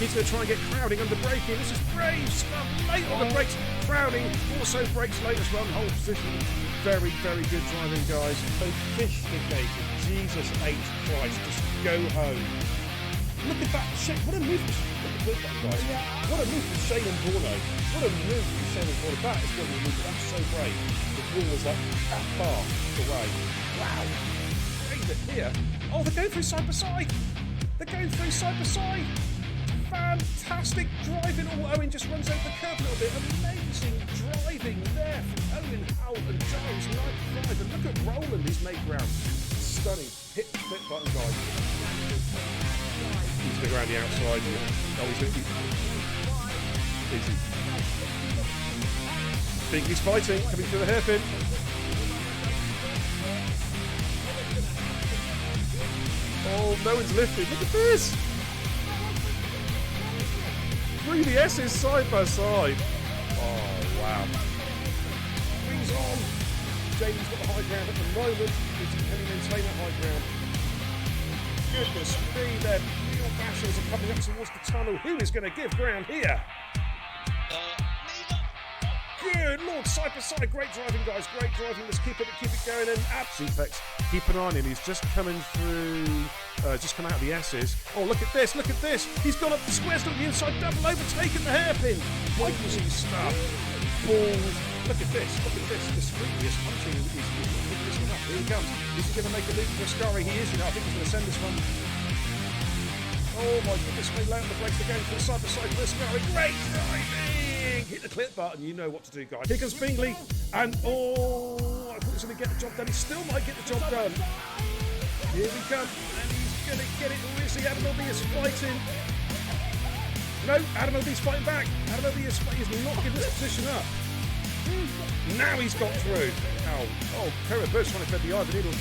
He's going to try and get Crowding under braking. This is brave stuff. Late on the brakes. Crowding also brakes late as well. Whole position. Very, very good driving, guys. Sophisticated. Jesus H. Christ. Just go home. Look at that shake. What a move. Look at that, guys. What a move from Shane and Borno. What a move from Shane and Borno. That is what we move. That's so brave. The wall was like that far away. Wow. Brave it here. Oh, they're going through side by side. They're going through side by side. Fantastic driving. Oh, Owen just runs over the curb a little bit. Amazing driving there from Owen, Howell and Giles 95. And look at Roland, he's made ground. Stunning. Hit the flip button, guys. He's going to go around the outside. Oh, he's going to be easy. Bingley's fighting, coming through the hairpin. Oh, no one's lifted. Look at this. Three DS's side by side. Oh, wow. Wings on. Jamie's got the high ground at the moment. Can he maintain that high ground? Goodness me, their real bashers are coming up towards the tunnel. Who is going to give ground here? Good Lord, side by side. Great driving, guys. Great driving. Let's keep it going. And Apex, keep an eye on him. He's just coming through. Just come out of the S's. Oh, look at this. Look at this. He's gone up the squares to the inside. Double overtaken the hairpin. Michael's stuff. Balls. Look at this. Look at this. Discreetly is punching. He's picking this one up. Here he comes. Is he going to make a loop for Ascari? He is. You know, I think he's going to send this one. Oh my goodness. They lay on the brakes. They're going from side to side for Ascari. Great driving. Hit the clip button. You know what to do, guys. Here comes Bingley. And oh, I thought he was going to get the job done. He still might get the job done. Here we come. And he's going to get it. Who is he? Adam L.B. is fighting. No, Adam L.B.'s fighting back. Adam L.B. is not giving this position up. Now he's got through. Oh, Kara Burst trying to thread the eye of the needle.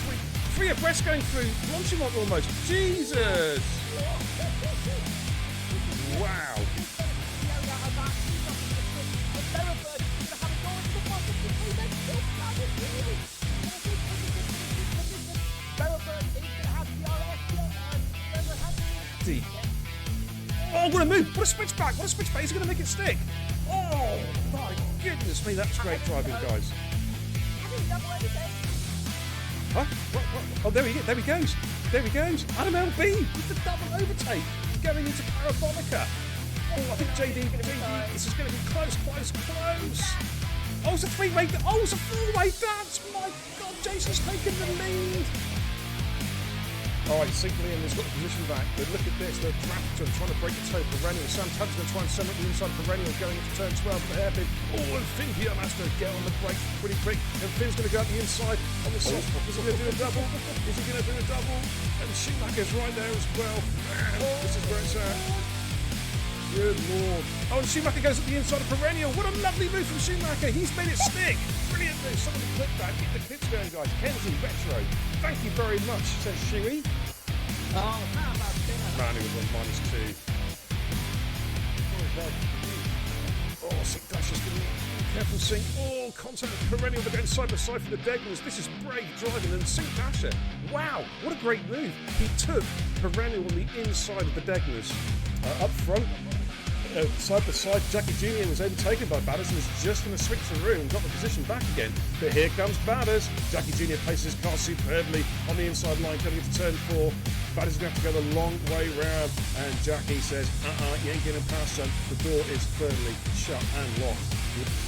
Three abreast going through. Launching one almost. Jesus. Wow. JD. Oh, what a move. What a switchback. What a switchback. He's going to make it stick. Oh, my goodness me. That's great driving, guys. Huh? What? Oh, there he goes. There he goes. Adam LB with the double overtake. Going into Parabolica. Oh, I think JD, this is going to be close. Oh, it's a three-way. Oh, it's a four-way dance. My God, Jason's taking the lead. All right, St. Leon has got the position back, but look at this, the Raptor trying to break the toe. Perennial, Sam Tubbs going to try and send up the inside. Perennial going into turn 12 with the hairpin. Oh, and Finn Piermaster get on the brakes pretty quick, and Finn's going to go up the inside on the soft spot. Is he going to do a double? Is he going to do a double? And Schumacher's right there as well. Man, this is where it's at. Good Lord. Oh, and Schumacher goes at the inside of Perennial. What a lovely move from Schumacher. He's made it stick. Brilliant move. Somebody clip that. Get the clips going, guys. Kenzie, Retro. Thank you very much, says Shuey. Oh, how about that? Man, he was on -2. Oh, Sink Dash is going to be careful, Sink. Oh, contact with Perennial. They're going side by side for the Degners. This is brave driving. And Sink Dasher, wow, what a great move. He took Perennial on the inside of the Degners. Up front, side by side, Jackie Jr. was overtaken by Badders and was just going to switch through and got the position back again. But here comes Badders. Jackie Jr. places his car superbly on the inside line coming into turn 4. Badders is going to have to go the long way round. And Jackie says, you ain't getting past, son. The door is firmly shut and locked.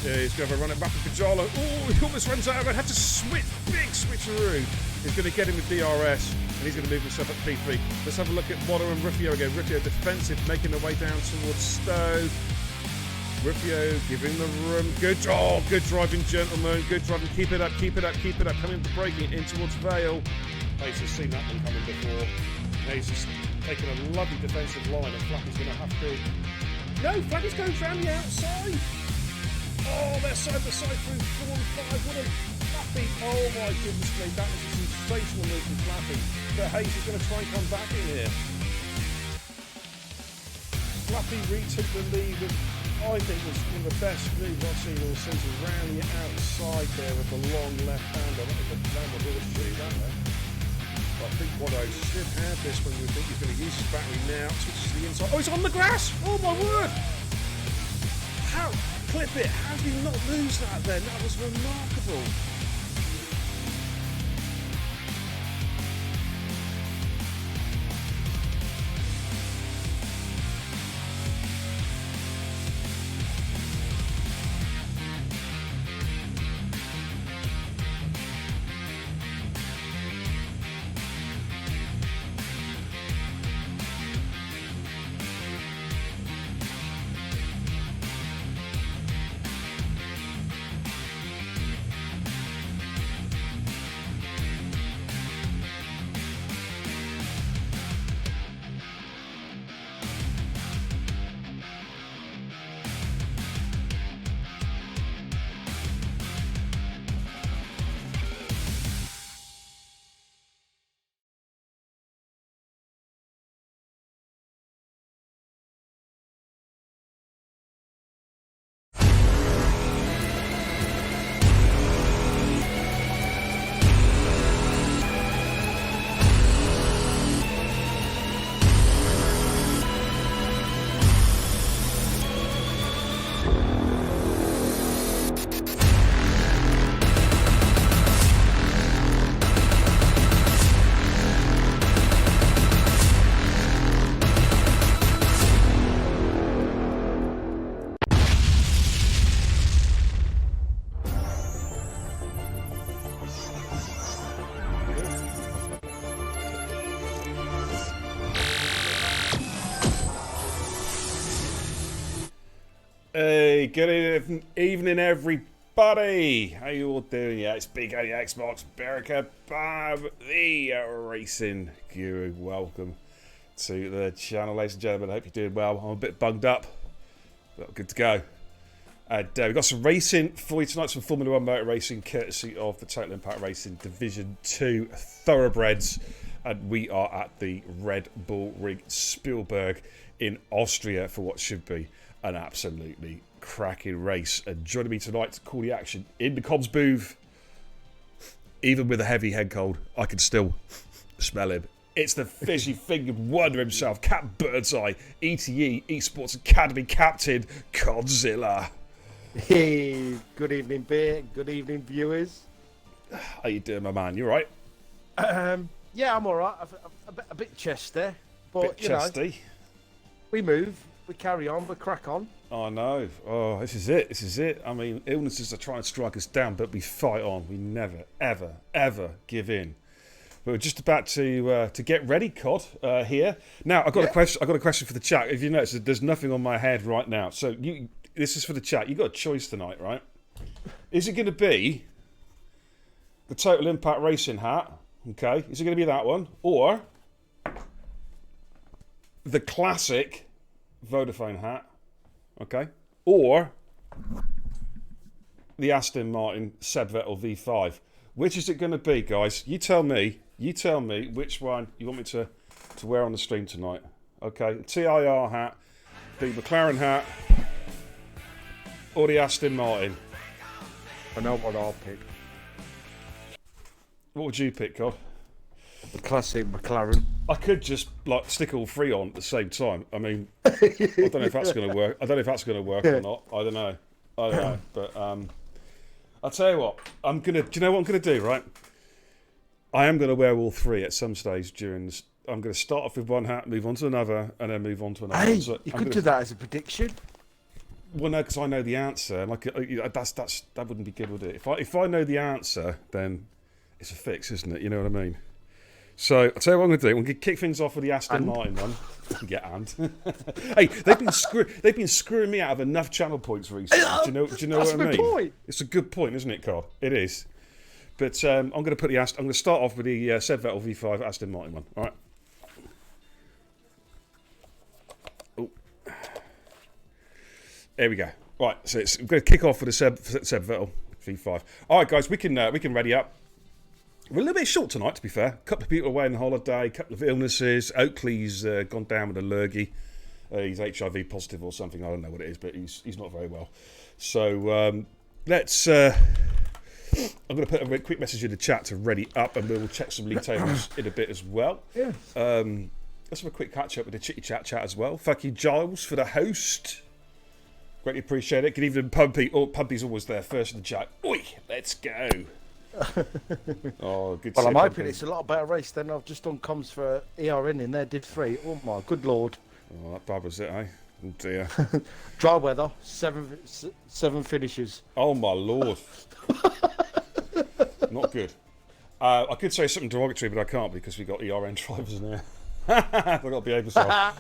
He's going to have a run at Rapid Pajalo. Oh, he almost runs out. I had to switch, big switcheroo. He's going to get him with DRS, and he's going to move himself up P3. Let's have a look at Mono and Rufio again. Rufio defensive, making their way down towards Stowe. Rufio giving the room. Good driving, gentlemen. Good driving. Keep it up. Coming up the braking in towards Vale. He's just seen that one coming before. Now he's just taking a lovely defensive line, and Flappy's going to have to. No, Flappy's going round the outside. Oh, they're side by side through 4 and 5. What a Flappy. Oh my goodness me, that was a sensational move from Flappy. But Hayes is going to try and come back in here. Flappy retook the lead with, I think, was one of the best moves I've seen all season. Round the outside there with the long left hander. That was a downward horseshoe, that there. But I think Watto should have this when we think he's going to use his battery now. Switches to the inside. Oh, he's on the grass! Oh my word! How? Clip it. How did he not lose that then? That was remarkable. Hey, good evening, everybody. How you all doing? Yeah, it's Big Eddie Xbox, Berica Bab, the racing guru. Welcome to the channel, ladies and gentlemen. I hope you're doing well. I'm a bit bunged up, but good to go. And we've got some racing for you tonight, some Formula 1 motor racing, courtesy of the Total Impact Racing Division 2 Thoroughbreds. And we are at the Red Bull Ring Spielberg in Austria for what should be an absolutely cracking race. And joining me tonight to call the action in the comms booth, even with a heavy head cold, I can still smell him. It's the fishy-fingered wonder himself, Cap Birdseye, ETE Esports Academy Captain, Godzilla. Hey, good evening, Beer. Good evening, viewers. How you doing, my man? You all right? Yeah, I'm all right. A bit chesty, but Bit chesty. we move, we carry on, we crack on. Oh, no. Oh, this is it. This is it. I mean, illnesses are trying to strike us down, but we fight on. We never, ever, ever give in. We're just about to get ready, Cod, here. Now, I've got a question. I've got a question for the chat. If you notice, there's nothing on my head right now. So this is for the chat. You've got a choice tonight, right? Is it going to be the Total Impact Racing hat? Okay. Is it going to be that one? Or the classic Vodafone hat? Okay. Or the Aston Martin Seb Vettel V5. Which is it going to be, guys? You tell me. You tell me which one you want me to wear on the stream tonight. Okay. The TIR hat, the McLaren hat, or the Aston Martin. I know what I'll pick. What would you pick, God? The classic McLaren. I could just like stick all three on at the same time. I mean, I don't know if that's going to work. I don't know if that's going to work or not. I don't know. But I'll tell you what. Do you know what I'm going to do? Right. I am going to wear all three at some stage during this. I'm going to start off with one hat, move on to another, and then move on to another. Hey, So you could do that as a prediction. Well, no, because I know the answer. Like that wouldn't be good, would it? If I know the answer, then it's a fix, isn't it? You know what I mean? So I'll tell you what I'm going to do. We're going to kick things off with the Aston Martin one. Get and. Hey, they've been screwing me out of enough channel points recently. Do you know what I mean? That's a good point. It's a good point, isn't it, Carl? It is. But I'm going to put I'm going to start off with the Seb Vettel V5 Aston Martin one. All right. Oh. There we go. Right, so I'm going to kick off with the Seb Vettel V5. All right, guys, we can ready up. We're a little bit short tonight, to be fair. A couple of people away on holiday, a couple of illnesses. Oakley's gone down with a lurgy. He's HIV positive or something. I don't know what it is, but he's not very well. So let's. I'm going to put a quick message in the chat to ready up, and we'll check some league tables in a bit as well. Yeah. Let's have a quick catch up with the chitty chat as well. Thank you, Giles, for the host. Greatly appreciate it. Good evening, Pumpy. Oh, Pumpy's always there first in the chat. Oi, let's go. Oh, good. Well, I'm hoping it's a lot better race than I've just done comms for ERN in there. Did 3. Oh my good lord. Oh, that bad was it, eh? Oh dear. Dry weather. 7 finishes. Oh my lord. Not good. I could say something derogatory, but I can't because we got ERN drivers in here. I've got to behave myself.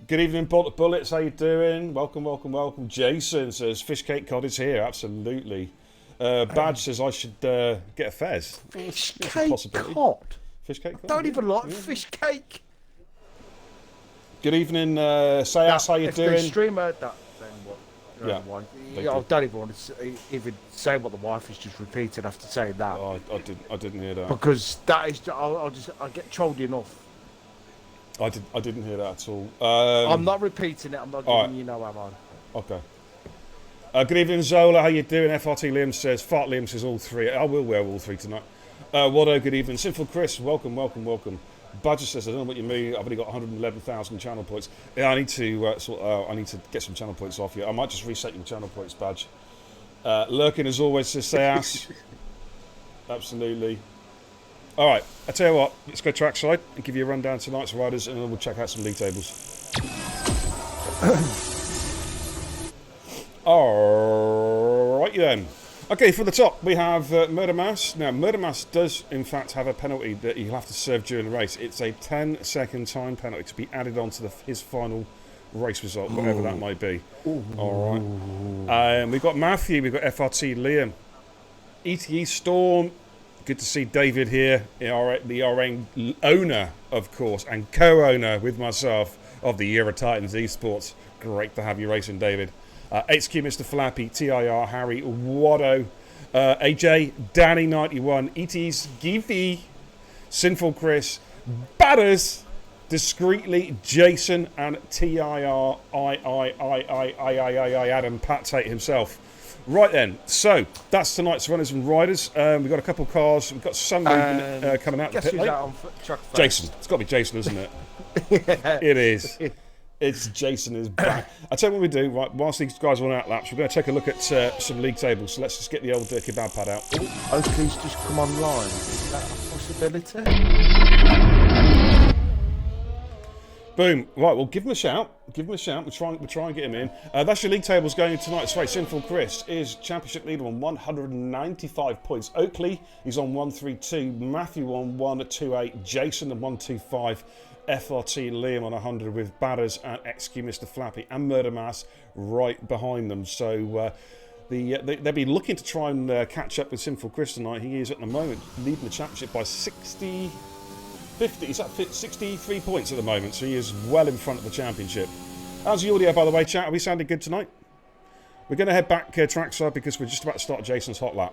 Good evening, Bullets. How you doing? Welcome. Jason says Fishcake Cod is here. Absolutely. Badge says I should get a fez. Fish cake cod. Fish cake cod. Don't even like fish cake. Good evening, Sayas. How you if doing? the streamer, then what? Yeah. I don't even want to even say what the wife is just repeating after saying that. Oh, I didn't hear that. Because that is, I get trolled enough. I didn't hear that at all. I'm not repeating it. I'm not giving you no ammo. Okay. Good evening, Zola. How you doing? FRT Liam says, Fart Liam says all three. I will wear all three tonight. Wado, good evening. Sinful Chris, welcome. Badger says, I don't know what you mean. I've only got 111,000 channel points. Yeah, I need to I need to get some channel points off you. I might just reset your channel points, Badge. Lurking as always says, say ass. Absolutely. All right, I tell you what, let's go trackside and give you a rundown tonight's riders, and then we'll check out some league tables. All right, then. Okay, for the top, we have Murder Mouse. Now, Murder Mouse does, in fact, have a penalty that you'll have to serve during the race. It's a 10-second time penalty to be added on to his final race result, whatever that might be. Ooh. All right. We've got Matthew, we've got FRT Liam, ETE Storm. Good to see David here, the RN owner, of course, and co-owner with myself of the Euro Titans Esports. Great to have you racing, David. HQ Mr. Flappy, TIR, Harry, Wado, AJ, Danny91, ET's Giffy, Sinful Chris, Batters, Discreetly, Jason, and TIR, Adam Pat Tate himself. Right then, so that's tonight's runners and riders. We've got a couple of cars. We've got somebody coming out the Guess pit who's lane. out on track first? Jason. It's got to be Jason, isn't it? Yeah. It is. It's Jason is back. I'll tell you what we do. Right, whilst these guys are on out laps, we're going to take a look at some league tables. So let's just get the old kebab pad out. Oakley's just come online. Is that a possibility? Boom. Right, well, give him a shout. Give him a shout. We'll try and get him in. That's your league tables going into tonight's race. Sinful Chris is championship leader on 195 points. Oakley is on 132. Matthew on 128. Jason on 125. FRT and Liam on 100 with Batters and XQ Mr. Flappy and Murder Mass right behind them. So they'll be looking to try and catch up with Sinful Chris tonight. He is at the moment leading the championship by 50. He's at 63 points at the moment, so he is well in front of the championship. How's the audio, by the way, chat? Are we sounding good tonight? We're going to head back trackside because we're just about to start Jason's hot lap.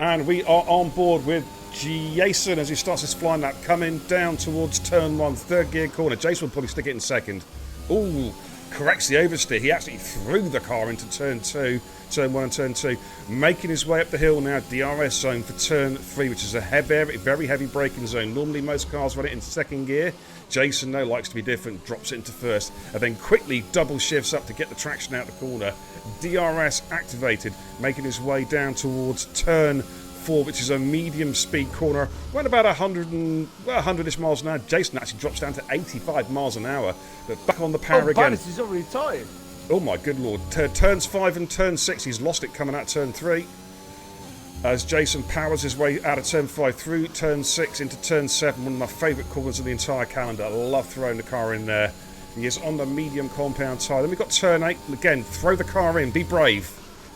And we are on board with Jason as he starts his flying lap, coming down towards turn 1, third gear corner. Jason will probably stick it in second. Ooh, corrects the oversteer. He actually threw the car into turn 2. Turn 1 and turn 2, making his way up the hill now, DRS zone for turn 3, which is a very heavy braking zone. Normally most cars run it in second gear. Jason, though, likes to be different, drops it into first, and then quickly double shifts up to get the traction out the corner. DRS activated, making his way down towards turn 4, which is a medium speed corner, around about 100-ish miles an hour. Jason actually drops down to 85 miles an hour, but back on the power again. He's already tired. Oh my good lord. Turns 5 and turn 6, he's lost it coming out turn 3. As Jason powers his way out of turn 5 through turn 6 into turn 7, one of my favourite corners of the entire calendar. I love throwing the car in there. He is on the medium compound tyre. Then we've got turn 8. Again, throw the car in, be brave.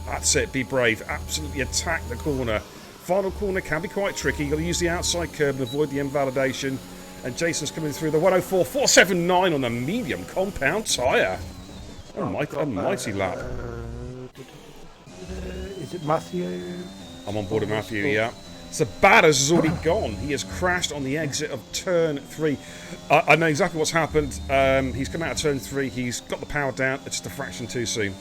That's it, be brave. Absolutely attack the corner. Final corner can be quite tricky. You've got to use the outside curb and avoid the invalidation. And Jason's coming through the 104.479 on the medium compound tyre. A mighty lap. Is it Matthew? I'm on board with Matthew, yeah. So Batters has already gone. He has crashed on the exit of turn 3. I know exactly what's happened. He's come out of turn 3. He's got the power down. It's just a fraction too soon.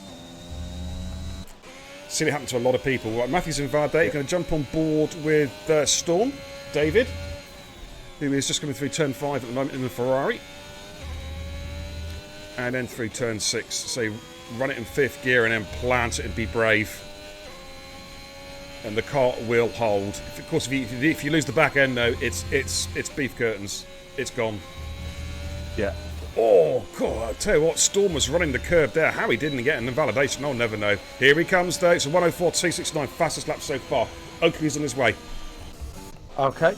Seen it happen to a lot of people. Right, Matthew's invalidated. Going to jump on board with Storm, David, who is just coming through turn 5 at the moment in the Ferrari. And then through turn 6, so run it in 5th gear and then plant it and be brave. And the car will hold. Of course, if you lose the back end, though, it's beef curtains. It's gone. Yeah. Oh God! I tell you what, Storm was running the curb there. How he didn't get an invalidation, I'll never know. Here he comes, though. It's a 104.269, fastest lap so far. Oakley's on his way. Okay.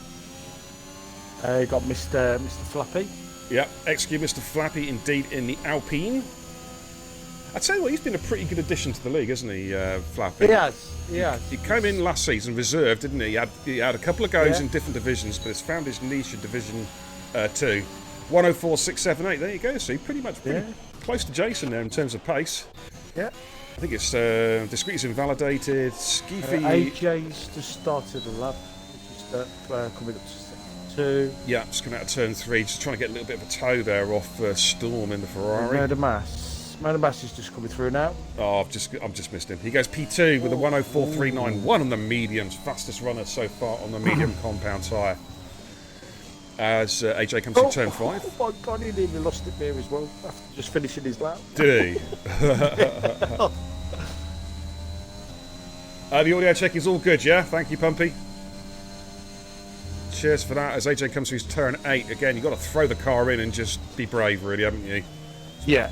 You got Mr. Flappy. Yep, XQ Mr. Flappy indeed in the Alpine. I tell you what, he's been a pretty good addition to the league, hasn't he, Flappy? He has. He came in last season reserved, didn't he? He had a couple of goes in different divisions, but has found his niche in Division 2. 104.678. There you go. See, pretty close to Jason there in terms of pace. Yeah. I think it's Discreet's invalidated. Skeefy. AJ's just started a lap, which is coming up to 2. Yeah, just coming out of turn 3, just trying to get a little bit of a toe there off Storm in the Ferrari. Murder Mass is just coming through now. Oh, I've just missed him. He goes P2 with a 104.391 on the mediums, fastest runner so far on the medium compound tyre. As AJ comes to turn 5. Oh my God, he nearly lost it there as well after just finishing his lap. Did he? The audio check is all good, yeah? Thank you, Pumpy. Cheers for that. As AJ comes to his turn 8, again, you've got to throw the car in and just be brave, really, haven't you? Yeah.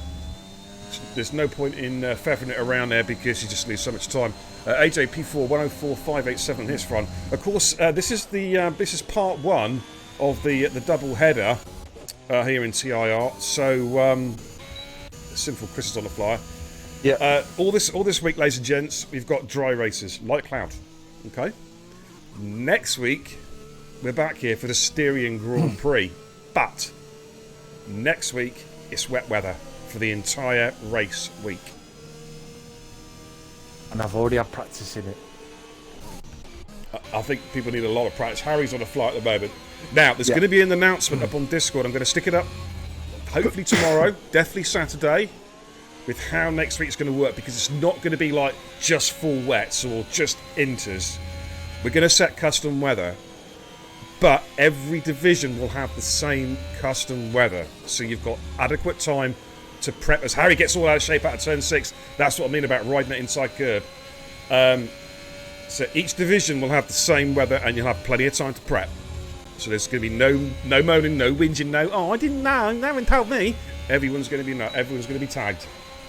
There's no point in feathering it around there because you just lose so much time. AJ P4 104.587 on his front. Of course, this is part 1 of the double header here in TIR. So Sinful Chris is on the flyer. Yeah. All this week, ladies and gents, we've got dry races, light cloud. Okay. Next week, we're back here for the Styrian Grand Prix, but next week it's wet weather for the entire race week. And I've already had practice in it. I think people need a lot of practice. Harry's on a flight at the moment. Now, there's going to be an announcement up on Discord. I'm going to stick it up hopefully tomorrow, definitely Saturday, with how next week's going to work, because it's not going to be like just full wets or just inters. We're going to set custom weather, but every division will have the same custom weather, so you've got adequate time to prep. As Harry gets all out of shape out of turn 6, that's what I mean about riding it inside curb. So each division will have the same weather, and you'll have plenty of time to prep. So there's going to be no moaning, no whinging, no, I didn't know, no one told me. Everyone's going to be tagged.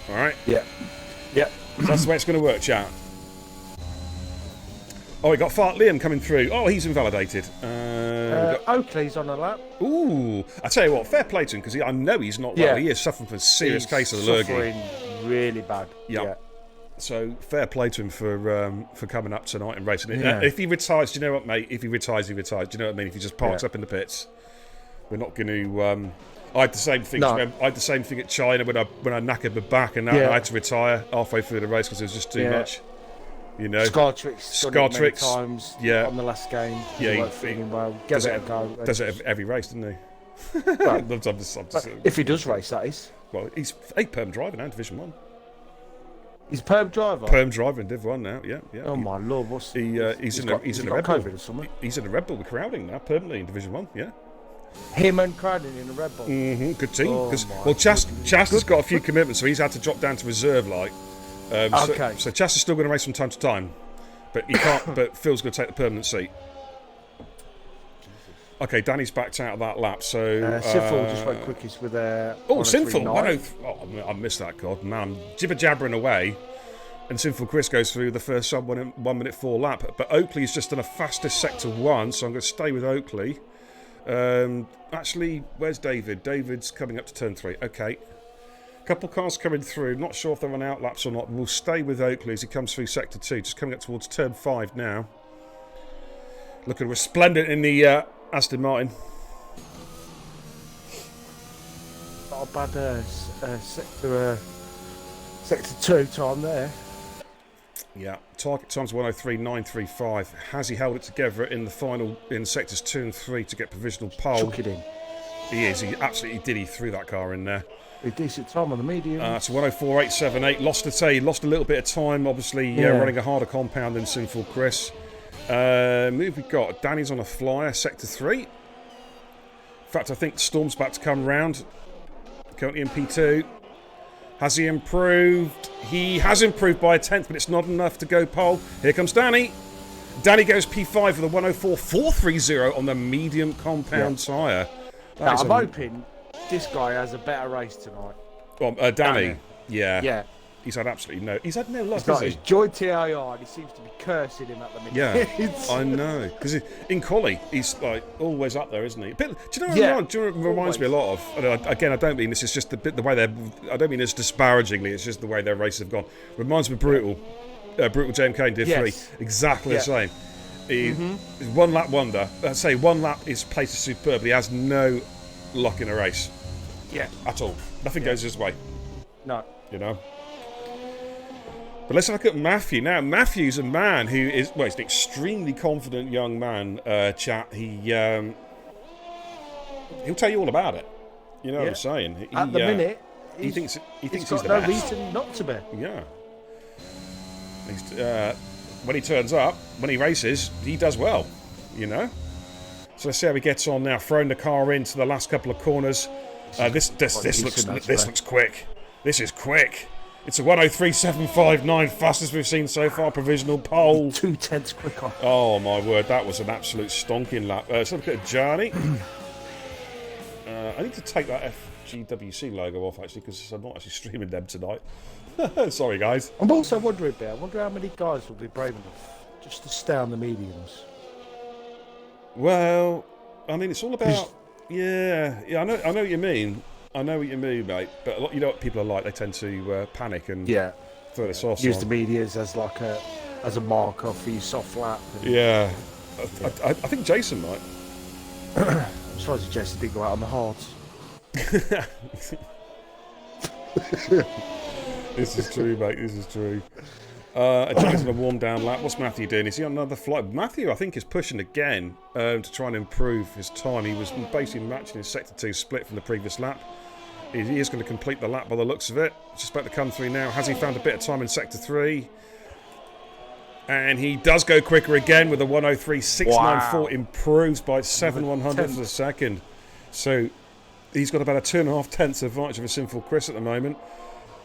All right? Yeah. Yeah. So that's the way it's going to work, chat. Oh, we got Fart Liam coming through. Oh, he's invalidated. Oakley's on a lap. Ooh. I tell you what, fair play to him, because I know he's not well. He is suffering from a serious case of allergy. Suffering really bad. Yep. Yeah. So fair play to him for coming up tonight and racing it. Yeah. If he retires, do you know what, mate? If he retires, he retires. Do you know what I mean? If he just parks up in the pits, we're not going to. I had the same thing. No. I had the same thing at China when I knackered my back, and I had to retire halfway through the race because it was just too much. You know, Scar-Trix times on the last game. Yeah, feeling well. Give it a go. Does it every race, doesn't he? But if he does race, that is. Well, he's a perm driver now in Division 1. He's a perm driver? Perm driver in Div 1 now, yeah. Oh, my Lord. He's in a Red Bull. COVID or something? He's in a Red Bull with Crowding now, permanently in Division 1, yeah. Him and Crowding in a Red Bull? Mm-hmm, good team. Chas has got a few commitments, so he's had to drop down to reserve, like. Okay. So Chas is still going to race from time to time, but he can't. But Phil's going to take the permanent seat. Okay, Danny's backed out of that lap, so... Sinful just went quickest with a... Sinful! I missed that, God, man. Jibber-jabbering away, and Sinful Chris goes through the first sub 1 minute 4 lap. But Oakley's just done a fastest sector 1, so I'm going to stay with Oakley. Actually, where's David? David's coming up to turn 3. Okay. Couple cars coming through. Not sure if they're on out laps or not. We'll stay with Oakley as he comes through sector 2. Just coming up towards turn 5 now. Looking resplendent in the... Aston Martin. Not a bad sector 2 time there. Yeah, target time's 103.935. Has he held it together in the final in sectors 2 and 3 to get provisional pole? Chuck it in. He is. He absolutely did. He threw that car in there. A decent time on the medium. So 104.878. Lost a little bit of time. Obviously, running a harder compound than Sinful Chris. Move we got. Danny's on a flyer, sector 3. In fact, I think Storm's about to come round. Currently in P2. Has he improved? He has improved by a 10th, but it's not enough to go pole. Here comes Danny. Danny goes P5 for the 104.430 on the medium compound tyre. I'm hoping this guy has a better race tonight. Well, Danny. Yeah. Yeah. He's had no luck, has he? He's joined TIR and he seems to be cursing him at the minute. Yeah, I know. Because in quali, he's like always up there, isn't he? But, do you know what it reminds me a lot of? Again, I don't mean this is just the way they're... I don't mean this disparagingly, it's just the way their races have gone. Reminds me of Brutal JMK in Div 3. Exactly the same. He's one lap wonder. I'd say one lap his pace is superb, but he has no luck in a race. Yeah. At all. Nothing goes his way. No. You know? But let's look at Matthew. Now, Matthew's a man who is... Well, he's an extremely confident young man, chat. He'll tell you all about it. You know what I'm saying? At the minute, he thinks he's got the no best. reason not to be. Yeah. When he turns up, when he races, he does well, you know? So let's see how he gets on now. Throwing the car into the last couple of corners. This looks quick. This is quick. It's a 103.759, fastest we've seen so far. Provisional pole. 2/10 quicker. Oh my word, that was an absolute stonking lap. Let's look at Johnny. I need to take that FGWC logo off actually because I'm not actually streaming them tonight. Sorry guys. I'm also wondering, I wonder how many guys will be brave enough just to stay on the mediums. Well, I mean, it's all about. Yeah. I know what you mean. I know what you mean, mate. But you know what people are like? They tend to panic and throw the sauce use on. the medias as like a marker for your soft lap. Yeah, I think Jason might. I'm surprised Jason didn't go out on the hards. This is true, mate. This is true. Johnny's on a warm down lap. What's Matthew doing? Is he on another flight? Matthew, I think, is pushing again to try and improve his time. He was basically matching his sector 2 split from the previous lap. He is going to complete the lap by the looks of it. Just about to come through now. Has he found a bit of time in Sector 3? And he does go quicker again with a 103.694. Improves by 7/100 of a second. So he's got about a 2.5 tenths advantage of a Sinful Chris at the moment.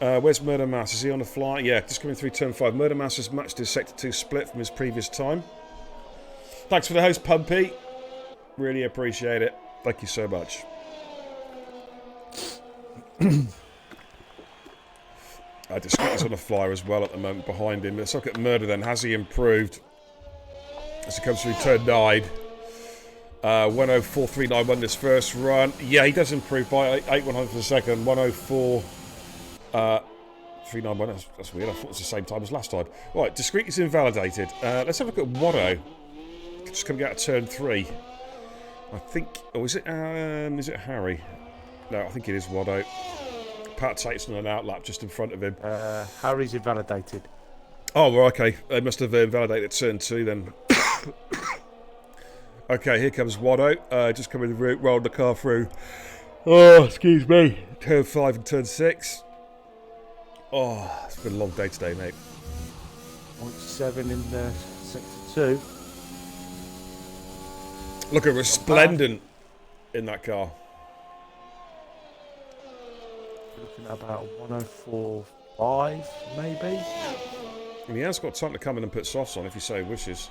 Where's Murder Mass? Is he on the fly? Yeah, just coming through turn 5. Murder Mass has matched his Sector 2 split from his previous time. Thanks for the host, Pumpy. Really appreciate it. Thank you so much. Discreet's on the flyer as well at the moment behind him. Let's look at Murder then. Has he improved? As he comes through turn 9. 104.391 this first run. Yeah, he does improve by 8/100 of a second. 104.391. That's weird. I thought it was the same time as last time. Right, Discreet is invalidated. Let's have a look at Watto. Just coming out of turn 3. I think... Oh, is it Harry? No, I think it is Watto. Pat Tate's on an outlap just in front of him. Harry's invalidated. Oh, well, okay. They must have invalidated turn 2 then. Okay, here comes Watto. Just coming the route, rolled the car through. Oh, excuse me. Turn 5 and turn 6. Oh, it's been a long day today, mate. 0.7 in Sector 2. Look at resplendent in that car. Looking at about 104.5, maybe. And he has got time to come in and put softs on if he so wishes.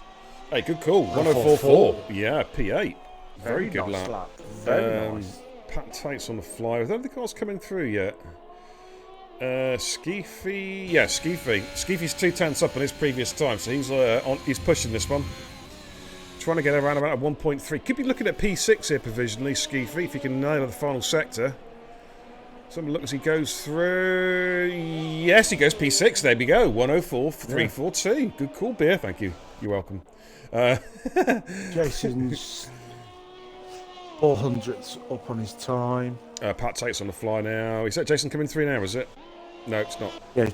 Hey, good call. 104.4. Yeah, P8. Very good nice lap. Very nice. Pat Tate's on the fly. I don't think the car's coming through yet. Skeefy. Yeah, Skeefy. Skeefy's 2 tenths up on his previous time, so he's pushing this one. Trying to get around about a 1.3. Could be looking at P6 here provisionally, Skeefy, if you can nail the final sector. Someone look as he goes through. Yes, he goes P6. There we go. 104.342. Good call, beer. Thank you. You're welcome. Jason's 400s up on his time. Pat Tate's on the fly now. Is that Jason coming through now, is it? No, it's not. Yeah.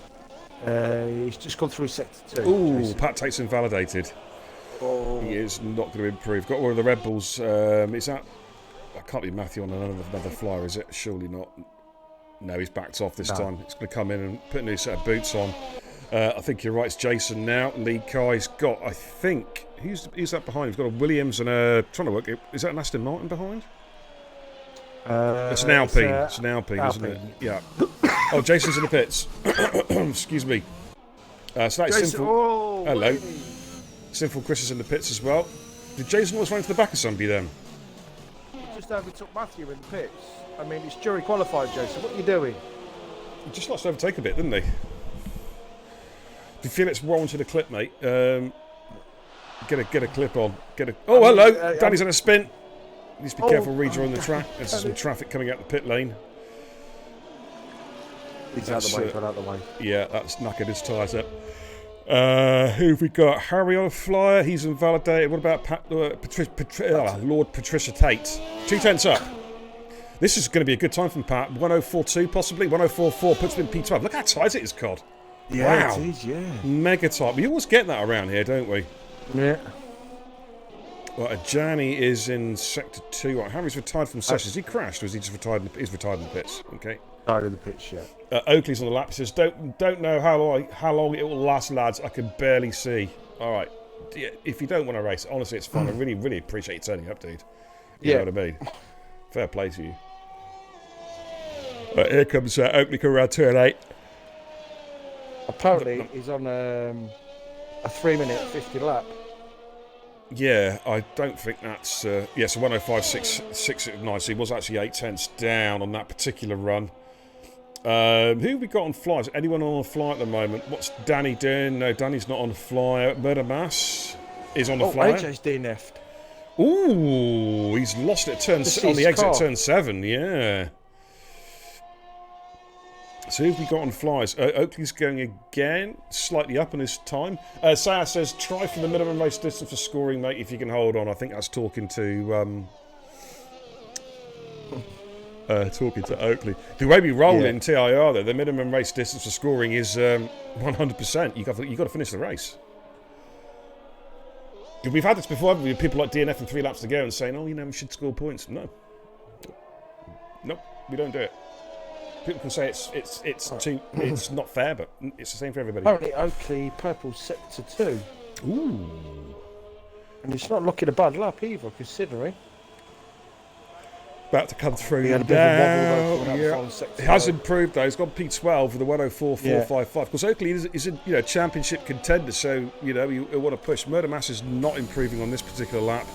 He's just gone through Sector 2. Ooh, Jason. Pat Tate's invalidated. Oh. He is not going to improve. Got one of the Red Bulls. Is that... I can't be Matthew on another flyer, is it? Surely not. No, he's backed off this time. He's going to come in and put a new set of boots on. I think you're right. It's Jason now. Lead car. He's got, I think... Who's that behind? He's got a Williams and a... Trying to work... Is that an Aston Martin behind? It's an Alpine. It's an Alpine, isn't it? Yeah. Oh, Jason's in the pits. Excuse me. So that's Sinful. Oh, hello. Lady. Sinful Chris is in the pits as well. Did Jason always run to the back of somebody then? Just overtook Matthew in the pits. I mean, it's jury qualified, Jason. What are you doing? He just likes to overtake a bit, didn't he? If you feel it's warranted a clip, mate, get a clip on. Oh, hello! Danny's on a spin. Needs to be careful, Reader on the track. There's some traffic coming out the pit lane. He's out the way, out the way. Yeah, that's knackered his tyres up. Who have we got? Harry on a flyer. He's invalidated. What about Lord Patricia Tate? 2 tenths up. This is going to be a good time from Pat. 104.2 possibly. 104.4 puts him in P12. Look how tight it is, Cod. Yeah, wow. it is, yeah. Mega tight. We always get that around here, don't we? Yeah. Right, Gianni is in Sector 2. Right, Harry's retired from sessions. He crashed, or is he just retired? He's retired in the pits. Okay. Tired in the pitch, yeah. Oakley's on the lap. He says, don't know how long it will last, lads. I can barely see. All right. If you don't want to race, honestly, it's fun. I really, really appreciate you turning up, dude. You know what I mean? Fair play to you. Right, here comes Oakley coming around turn 8. Apparently, he's on a 3-minute 50 lap. Yeah, I don't think that's... so 105.669, so he was actually 8 tenths down on that particular run. Who have we got on flyers? Anyone on a fly at the moment? What's Danny doing? No, Danny's not on a flyer. Murder Mass is on the flyer. AJ's DNF'd. Ooh, he's lost it on the exit at turn 7, yeah. So who have we got on flyers? Oakley's going again, slightly up on his time. Sayah says, try for the minimum race distance for scoring, mate, if you can hold on. I think that's talking to Oakley. The way we roll in TIR, though, the minimum race distance for scoring is 100%. You've got to finish the race. We've had this before, haven't we? People like DNF and 3 laps to go and saying, oh, we should score points. No. Nope, we don't do it. People can say it's not fair, but it's the same for everybody. Apparently, Oakley purple sector 2. Ooh. And it's not looking a bad lap either, considering. About to come through. He had a bit of a wobble, though, yeah. It has improved though. He's got P12 with the 104.455. Of course, Oakley is a championship contender, so you want to push. Murder Mass is not improving on this particular lap.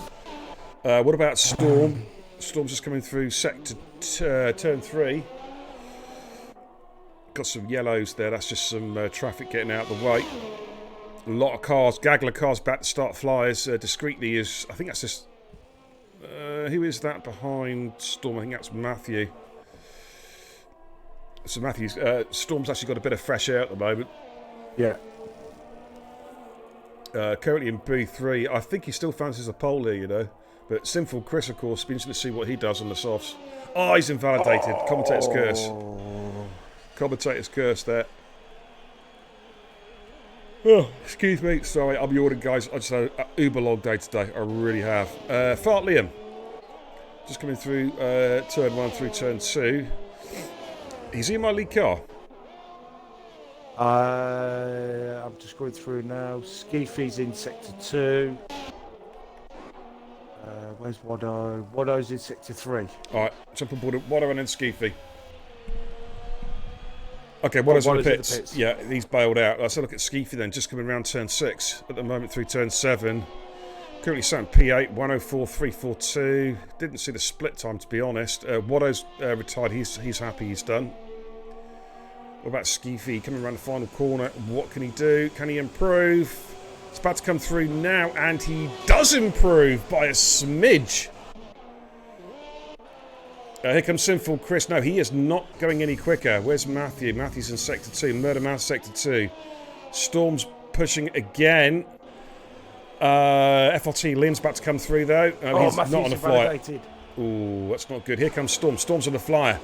What about Storm? Storm's just coming through sector turn 3. Got some yellows there. That's just some traffic getting out of the way. A lot of cars, gaggle of cars back to start flyers. Discreetly is, I think that's just. Who is that behind Storm? I think that's Matthew. So Matthew's Storm's actually got a bit of fresh air at the moment. Yeah. Currently in B3. I think he still fancies a pole here, But Sinful Chris, of course, be interested to see what he does on the softs. Oh, he's invalidated. Commentator's curse. Commentator's curse there. Oh, excuse me. Sorry, I'm yawning, guys. I just had an uber long day today. I really have. Fart Liam. Just coming through turn 1 through turn 2. Is he in my lead car? I'm just going through now. Skeefy's in sector 2. Where's Wado? Wado's in sector 3. Alright, jump on board Wado and then Skeefy. Okay, Wado's in the pits. Yeah, he's bailed out. Let's have a look at Skeefy then, just coming around turn 6 at the moment through turn 7. Currently sat in P8, 104.342. Didn't see the split time, to be honest. Wado's retired. He's happy he's done. What about Skeefy coming around the final corner? What can he do? Can he improve? It's about to come through now, and he does improve by a smidge. Here comes Sinful Chris. No, he is not going any quicker. Where's Matthew? Matthew's in sector 2. Murder Mouse sector 2. Storm's pushing again. FLT Lynn's about to come through though. He's Matthew's not on a flyer. Ooh, that's not good. Here comes Storm. Storm's on the flyer.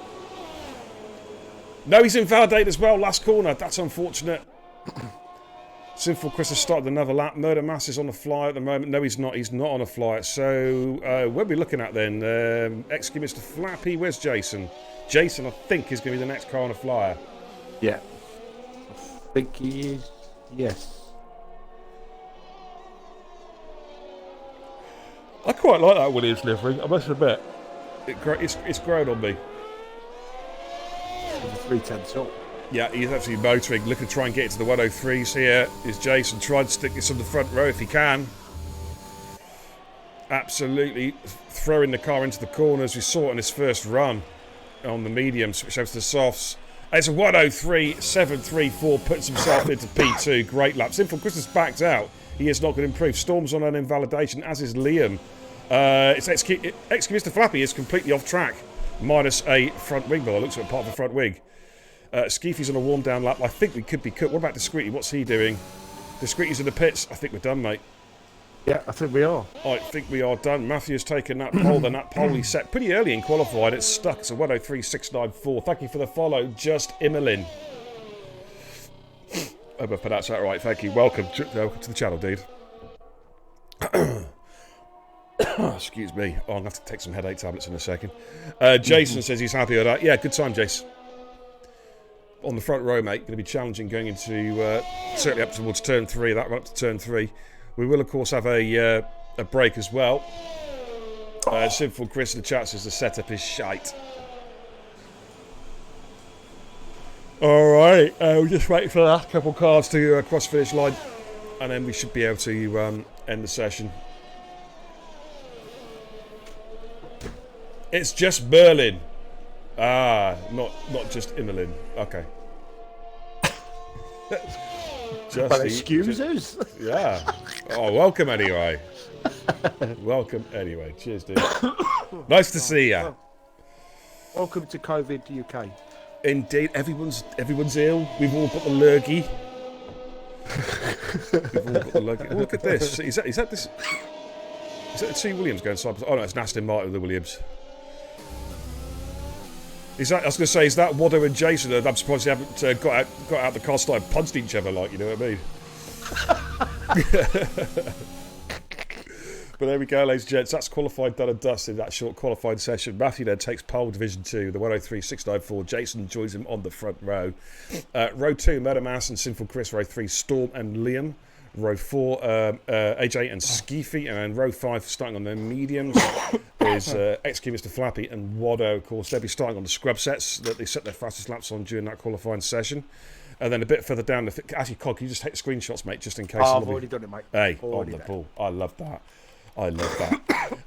No, he's invalidated as well. Last corner. That's unfortunate. Sinful Chris has started another lap. Murder Mass is on the flyer at the moment. No, he's not. He's not on a flyer. So, what are we looking at then? Execute Mr. Flappy. Where's Jason? Jason, I think, is going to be the next car on a flyer. Yeah. I think he is. Yes. I quite like that Williams livery, I must admit. It's grown on me. 310 up. Yeah, he's absolutely motoring, looking to try and get into the 103s here. Is Jason trying to stick this on the front row if he can. Absolutely throwing the car into the corners. We saw it in his first run on the medium, switch over to the softs. It's a 103.734, puts himself into P2. Great lap. Sinful Chris has backed out. He is not going to improve. Storm's on an invalidation, as is Liam. Execute Mr. Flappy is completely off track. Minus a front wing, but it looks like part of a front wing. Skeefy's on a warm down lap. I think we could be cut. What about Discreetly? What's he doing? Discreetly's in the pits. I think we're done, mate. Yeah, I think we are. I think we are done. Matthew's taken that pole. Then that pole he set pretty early in qualified. It's stuck. It's a 103.694. Thank you for the follow, Just Immelin. I hope I pronounced that right. Thank you. Welcome to the channel, dude. Excuse me. Oh, I'm going to have to take some headache tablets in a second. Jason says he's happy with that. Yeah, good time, Jason. On the front row, mate. Going to be challenging going into certainly up towards turn 3. That run up to turn 3. We will, of course, have a break as well. Sinful Chris in the chat says the setup is shite. Alright, we'll just wait for the last couple of cars to cross finish line, and then we should be able to end the session. It's just Berlin. Not just Immelin. Okay. But excuses? Yeah. Oh, welcome anyway. Welcome anyway. Cheers, dude. Nice to see ya. Welcome to COVID UK. Indeed, everyone's ill. We've all got the lurgy. Oh, look at this. Is that the two Williams going side by side? Oh no, it's an Aston Martin with the Williams. I was going to say, is that Wado and Jason? I'm surprised they haven't got out the car, started punched each other, like, you know what I mean? But there we go, ladies and gents. That's qualified, done and dusted. That short qualified session. Matthew then takes pole Division 2, the 103.694. Jason joins him on the front row. Row 2, Murder Mass and Sinful Chris. Row 3, Storm and Liam. Row 4, AJ and Skeefy. And then row 5, starting on the mediums, is XQ Mr. Flappy and Wado, of course. They'll be starting on the scrub sets that they set their fastest laps on during that qualifying session. And then a bit further down, actually, Cod, can you just take screenshots, mate, just in case? Oh, I've already done it, mate. Hey, on the ball. I love that.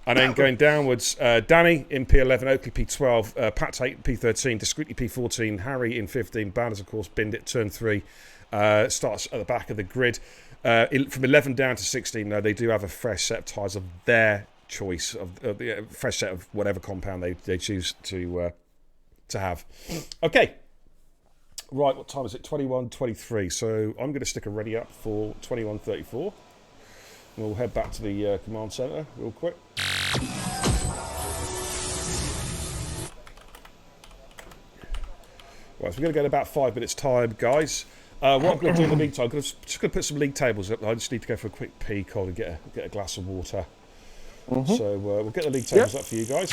And then going downwards, Danny in P11, Oakley P12, Pat Tate P13, Discreetly P14, Harry in 15, Banners, of course, binned it, turn 3, starts at the back of the grid. From 11 down to 16, though, they do have a fresh set of tyres of their choice, fresh set of whatever compound they choose to have. Okay. Right, what time is it? 21:23. So I'm going to stick a ready up for 21:34. We'll head back to the command centre real quick. Right, so we're going to get about 5 minutes time, guys. What I'm going to do in the meantime, I'm just going to put some league tables up. I just need to go for a quick pee, Cod, and get a glass of water. So we'll get the league tables up for you guys.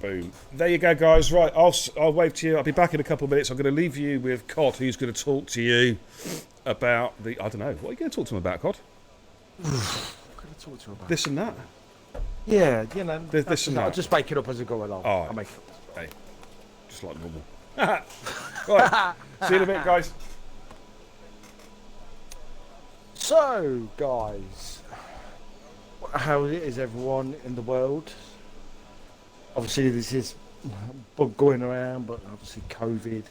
Boom. There you go, guys. Right, I'll wave to you. I'll be back in a couple of minutes. I'm going to leave you with Cod, who's going to talk to you about the... I don't know. What are you going to talk to him about, Cod? What can I talk to you about? This and that. Yeah, you know. This and that. I'll just make it up as I go along. Oh, I'll make it up. Hey, just like normal. Right. See you in a bit, guys. So, guys, how is everyone in the world? Obviously, this is bug going around, but obviously COVID. You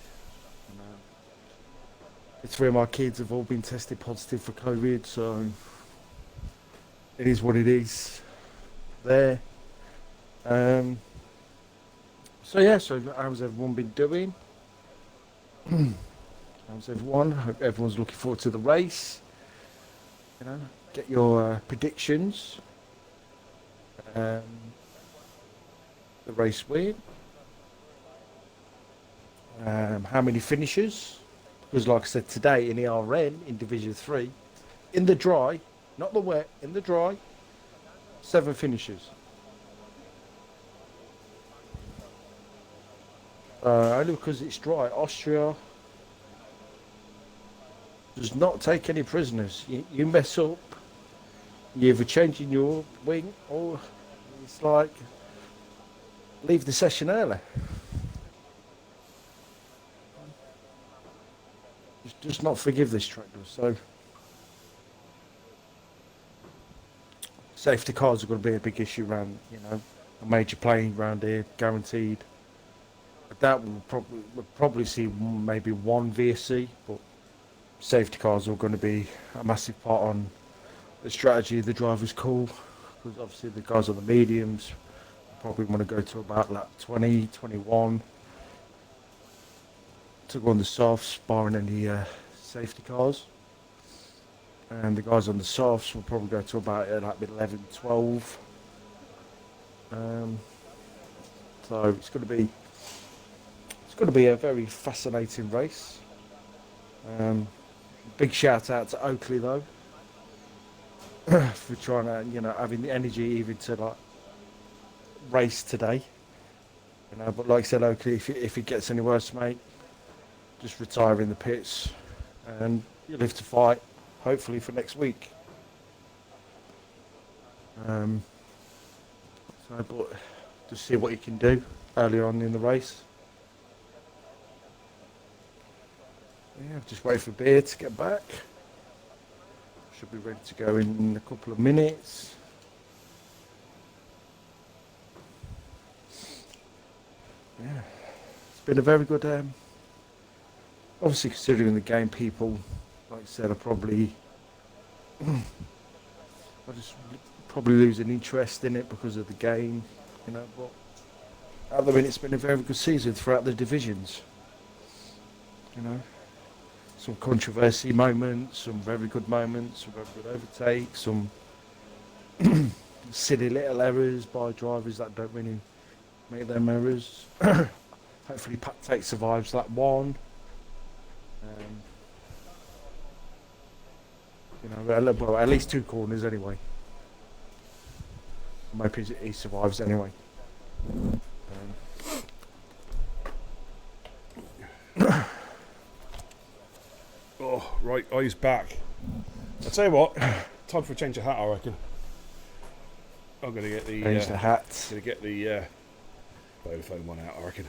know, the 3 of my kids have all been tested positive for COVID, so it is what it is. There. So how's everyone been doing? How's everyone? Hope everyone's looking forward to the race. You know, get your predictions. The race win. How many finishes? Because like I said today in ERN in Division 3, in the dry, not the wet, in the dry, 7 finishes. Only because it's dry. Austria does not take any prisoners. You mess up, you're either changing your wing or it's like leave the session early. Just not forgive this tractor. So safety cars are going to be a big issue around, you know, a major playing around here, guaranteed. But that we'll probably see maybe one VSC, but safety cars are going to be a massive part on the strategy the driver's call, because obviously the guys on the mediums probably want to go to about lap 20, 21 to go on the softs, barring any safety cars. And the guys on the softs will probably go to about like 11, 12. So it's going to be a very fascinating race. Big shout out to Oakley though for trying to, you know, having the energy even to like race today. You know, but like I said, Oakley, if it gets any worse, mate, just retire in the pits and you'll live to fight, hopefully for next week. But just see what you can do earlier on in the race. Yeah, just wait for beer to get back. Should be ready to go in a couple of minutes. Yeah, it's been a very good. Obviously, considering the game, people, like I said, are probably losing interest in it because of the game, you know. But at the minute, it's been a very good season throughout the divisions. You know. Some controversy moments, some very good moments, some very good overtakes, some silly little errors by drivers that don't really make them errors. Hopefully Pat Tate survives that one. You know, well, at least 2 corners anyway. Maybe he survives anyway. Oh, right, he's back. I'll tell you what, time for a change of hat, I reckon. I'm going to get the... Change the hats. Going to get the Vodafone one out, I reckon.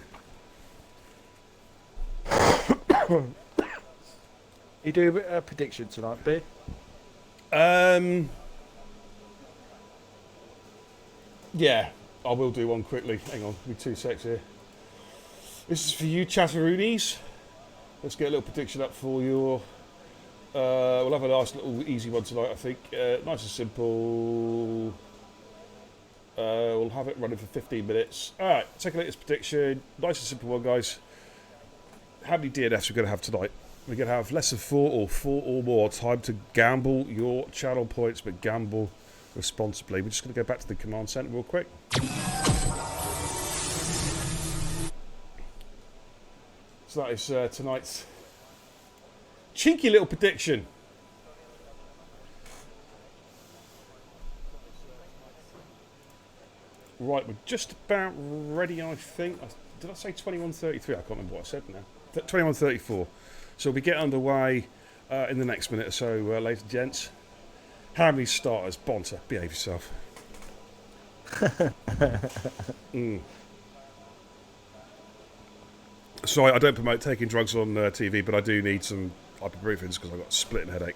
You do a prediction tonight, B? Yeah, I will do one quickly. Hang on, give me 2 secs here. This is for you, Chatteroonies. Let's get a little prediction up for you. We'll have a nice little easy one tonight, I think. Nice and simple. We'll have it running for 15 minutes. Alright, take a latest prediction. Nice and simple one, guys. How many DNFs are we going to have tonight? We're going to have less than 4 or 4 or more. Time to gamble your channel points, but gamble responsibly. We're just going to go back to the command centre real quick. So that is tonight's cheeky little prediction. Right, we're just about ready, I think. Did I say 21:33? I can't remember what I said now. 21:34. So we get underway in the next minute or so, ladies and gents. How many starters? Bonter, behave yourself. Sorry, I don't promote taking drugs on TV, but I do need some ibuprofens because I've got a splitting headache.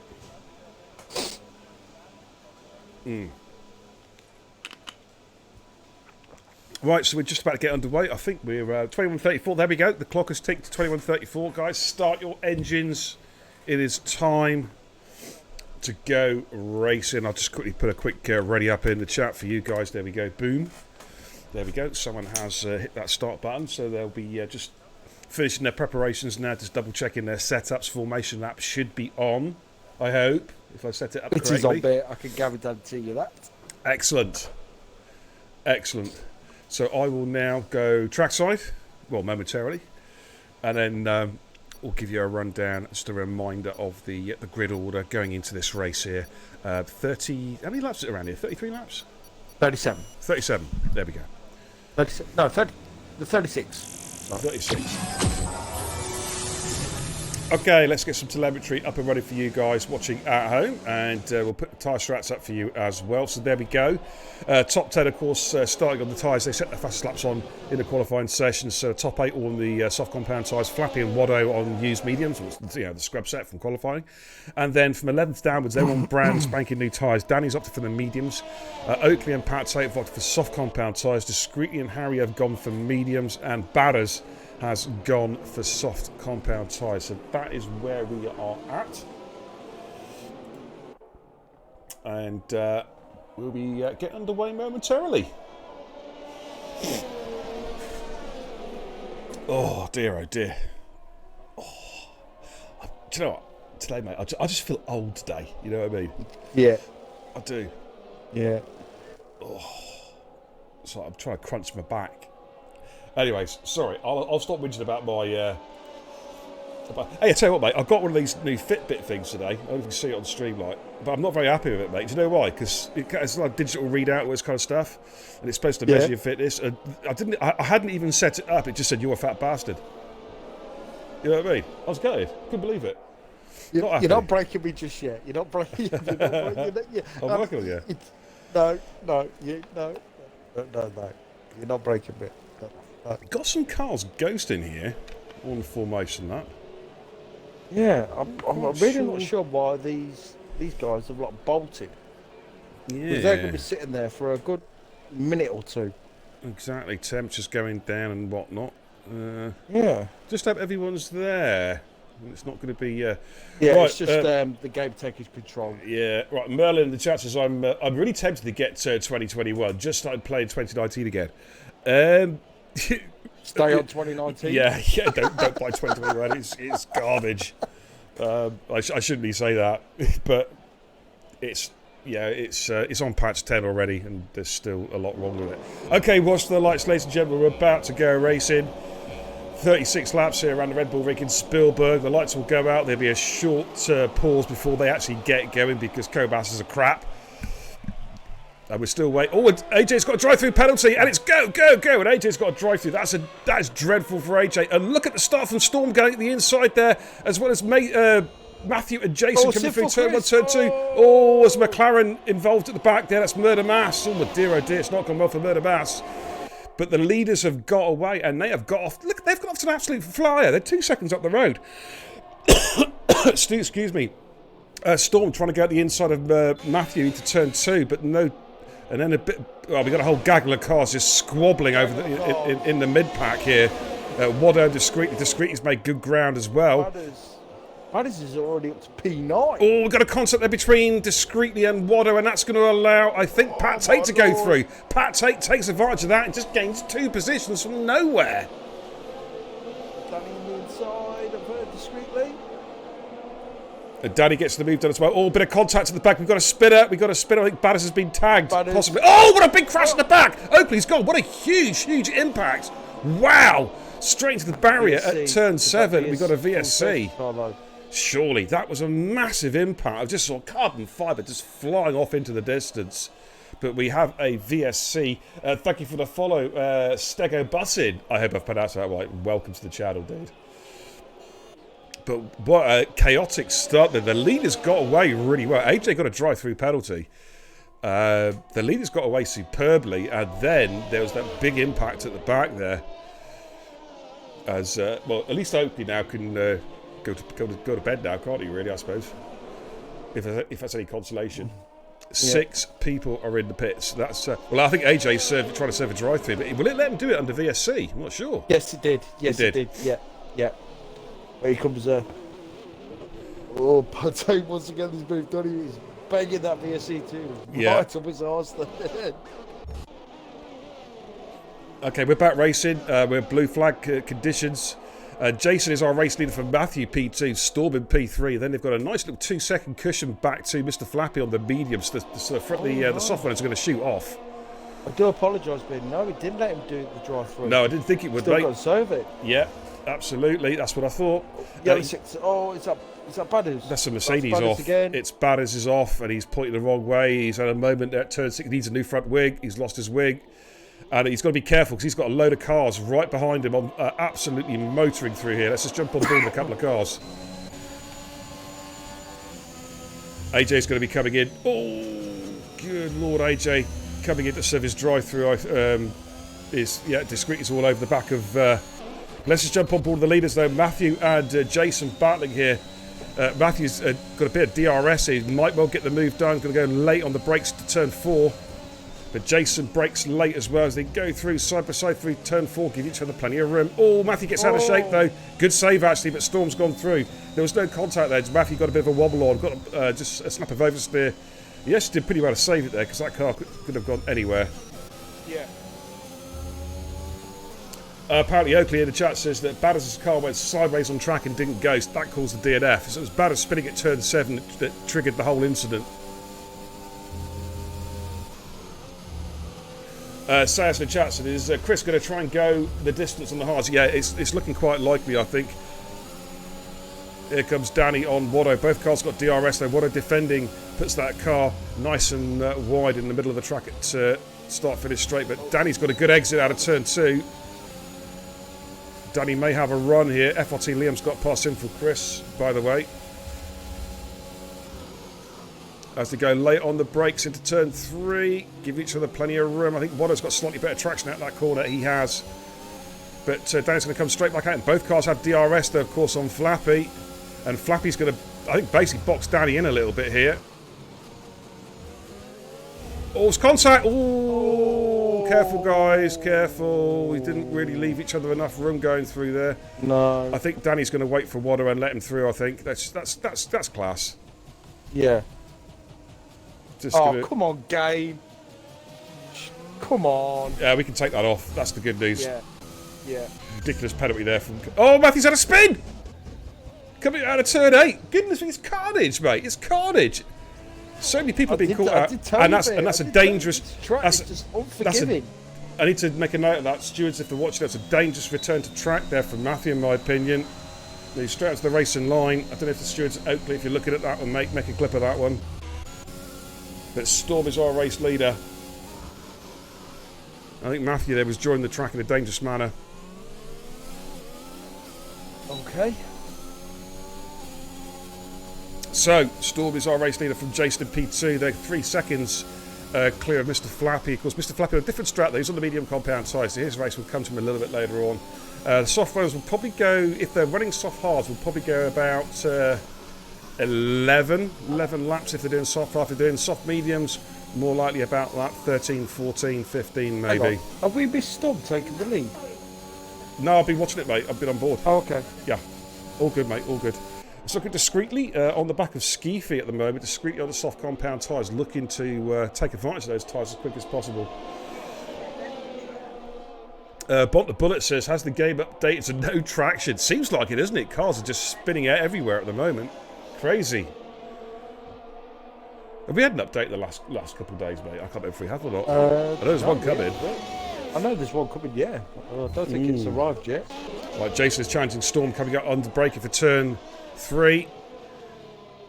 Right, so we're just about to get underway. I think we're 21:34. There we go. The clock has ticked to 21:34. Guys, start your engines. It is time to go racing. I'll just quickly put a quick ready up in the chat for you guys. There we go. Boom. There we go. Someone has hit that start button, so they'll be just finishing their preparations now, just double checking their setups. Formation lap should be on, I hope, if I set it up correctly. It is on there. I can guarantee you that. Excellent. Excellent. So I will now go trackside, well, momentarily, and then we'll give you a rundown, just a reminder of the grid order going into this race here. 30, how many laps is it around here? 33 laps? 37. 37, there we go. 36. No, 30, the 36. Sorry. 36. Okay, let's get some telemetry up and running for you guys watching at home, and we'll put the tyre strats up for you as well. So there we go. Top 10, of course, starting on the tyres. They set the fastest laps on in the qualifying sessions. So top 8 on the soft compound tyres, Flappy and Waddo on used mediums, the scrub set from qualifying. And then from 11th downwards, they're on brand spanking new tyres. Danny's opted for the mediums. Oakley and Pat Tate have opted for soft compound tyres. Discreetly and Harry have gone for mediums, and Barras has gone for soft compound tyres. So that is where we are at. And we'll be getting underway momentarily. Oh dear, oh dear. Oh. Do you know what? Today, mate, I just feel old today. You know what I mean? Yeah. I do. Yeah. Oh. So I'm trying to crunch my back. Anyways, sorry, I'll stop whinging about my... Hey, I tell you what, mate, I've got one of these new Fitbit things today. I don't know if you can see it on stream, but I'm not very happy with it, mate. Do you know why? Because it's like digital readout, all this kind of stuff, and it's supposed to measure your fitness. And I hadn't even set it up. It just said, "You're a fat bastard." You know what I mean? I was gutted. Couldn't believe it. You're not breaking me just yet. You're not breaking. I'm working on you. No. You're not breaking me. No. Got some cars ghosting here on formation that. Yeah, I'm really not sure why these guys have bolted. Yeah, they're going to be sitting there for a good minute or two. Exactly, temperatures going down and whatnot. Yeah, just hope everyone's there. It's not going to be. Yeah, right, it's just the game taking control. Yeah, right. Merlin in the chat says I'm really tempted to get 2021. Just started playing 2019 again. Stay on 2019. Yeah. Don't play 2021. It's garbage. I shouldn't be say that, but it's on patch 10 already, and there's still a lot wrong with it. Okay, watch the lights, ladies and gentlemen. We're about to go racing. 36 laps here around the Red Bull rig in Spielberg. The lights will go out. There'll be a short pause before they actually get going because Cobas is a crap. And we're still waiting. Oh, and AJ's got a drive-through penalty, and it's go, go, go. And AJ's got a drive-through. That is dreadful for AJ. And look at the start from Storm going at the inside there, as well as Matthew and Jason coming through turn 1, turn 2. Oh, there's McLaren involved at the back there. That's Murder Mass. Oh, dear, it's not gone well for Murder Mass. But the leaders have got away, and they have got off. Look, they've got off to an absolute flyer. They're 2 seconds up the road. Excuse me. Storm trying to go at the inside of Matthew into turn 2, but no. And then a bit. Well, we got a whole gaggle of cars just squabbling over in the mid pack here. Wado Discreetly's made good ground as well. Butters is already up to P9. Oh, we've got a contact there between Discreetly and Wado, and that's going to allow, I think, Pat Tate to go through. Pat Tate takes advantage of that and just gains 2 positions from nowhere. Danny on the inside of Discreetly. And Danny gets the move done as well. Oh, bit of contact at the back. We've got a spinner. I think Badders has been tagged. Possibly. Oh, what a big crash in the back. Oakley's gone. What a huge, huge impact. Wow. Straight into the barrier at turn 7. We've got a VSC. Surely, that was a massive impact. I just saw carbon fibre just flying off into the distance. But we have a VSC. Thank you for the follow, Stego Bussin. I hope I've pronounced that right. Welcome to the channel, dude. But what a chaotic start there. The leaders got away really well. AJ got a drive-through penalty. The leaders got away superbly. And then there was that big impact at the back there. As well, at least Oakley now can... Go to bed now, can't he? Really, I suppose. If that's any consolation. Yeah. 6 people are in the pits. That's well, I think AJ's trying to serve a drive-through, but will it let him do it under VSC? I'm not sure. Yes, it did. Yes, it did. Yeah. Here comes Pate once again. He's moved on. He's banging that VSC too. Yeah. Right up his arse. Okay, we're back racing. We're blue flag conditions. Jason is our race leader for Matthew P2, Storm in P3. Then they've got a nice little 2-second cushion back to Mr. Flappy on the mediums. The soft one is going to shoot off. I do apologise, Ben. No, it didn't let him do the drive-through. No, I didn't think it would. Still got to serve it. Yeah, absolutely. That's what I thought. Yeah, it's that Badders. That's a Mercedes off. Again. It's Badders is off, and he's pointing the wrong way. He's had a moment at turn 6. He needs a new front wing. He's lost his wing. And he's got to be careful because he's got a load of cars right behind him, on absolutely motoring through here. Let's just jump on board with a couple of cars. AJ's going to be coming in. Oh, good Lord, AJ coming in to serve his drive-through. Discreet is all over the back of... let's just jump on board with the leaders, though. Matthew and Jason battling here. Matthew's got a bit of DRS. He might well get the move done. He's going to go late on the brakes to turn 4. But Jason brakes late as well as they go through side by side through turn 4, give each other plenty of room. Oh, Matthew gets out of shape though. Good save actually, but Storm's gone through. There was no contact there. Matthew got a bit of a wobble on, got just a snap of oversteer. Yes, did pretty well to save it there because that car could have gone anywhere. Yeah. Apparently Oakley in the chat says that Badders' car went sideways on track and didn't go, so that caused the DNF. So it was Badders spinning at turn 7 that triggered the whole incident. Sayas in the chat said, is Chris going to try and go the distance on the hards? Yeah, it's looking quite likely, I think. Here comes Danny on Wado. Both cars got DRS though. Wado defending puts that car nice and wide in the middle of the track at start-finish straight. But Danny's got a good exit out of turn 2. Danny may have a run here. FRT Liam's got past him for Chris, by the way. As they go late on the brakes into turn 3, give each other plenty of room. I think Wado's got slightly better traction out that corner. He has. But Danny's going to come straight back out. And both cars have DRS, though, of course, on Flappy. And Flappy's going to, I think, basically box Danny in a little bit here. Oh, it's contact. Oh, careful, guys. Careful. We didn't really leave each other enough room going through there. No. I think Danny's going to wait for Wado and let him through, I think. That's class. Yeah. Just come on, game. Come on. Yeah, we can take that off. That's the good news. Yeah. Ridiculous penalty there from... Oh, Matthew's had a spin! Coming out of turn 8. Goodness me, it's carnage, mate. It's carnage. So many people have been caught out. And that's a dangerous... It's just unforgiving. I need to make a note of that. Stewards, if they're watching, that's a dangerous return to track there from Matthew, in my opinion. He's straight onto the racing line. I don't know if the stewards at Oakley, if you're looking at that one, make a clip of that one. But Storm is our race leader. I think Matthew there was joining the track in a dangerous manner. Okay. So, Storm is our race leader from Jason in P2. They're 3 seconds clear of Mr. Flappy. Of course, Mr. Flappy on a different strat though. He's on the medium compound tyres, so his race will come to him a little bit later on. The soft runners will probably go, if they're running soft hards, will probably go about 11 laps if they're doing soft hard. If they're doing soft mediums, more likely about that 13, 14, 15 maybe. Have we missed Storm taking the lead? No, I've been watching it, mate. I've been on board. Oh, okay. Yeah. All good, mate. All good. It's looking discreetly on the back of Ski Feet at the moment, discreetly on the soft compound tyres, looking to take advantage of those tyres as quick as possible. Bont the Bullet says, has the game updated to no traction? Seems like it, isn't it? Cars are just spinning out everywhere at the moment. Crazy. Have we had an update the last couple of days, mate? I can't remember if we have or not. I know there's one coming. I know there's one coming, yeah. I don't think it's arrived yet. Right, Jason is challenging Storm coming up under braking for turn 3.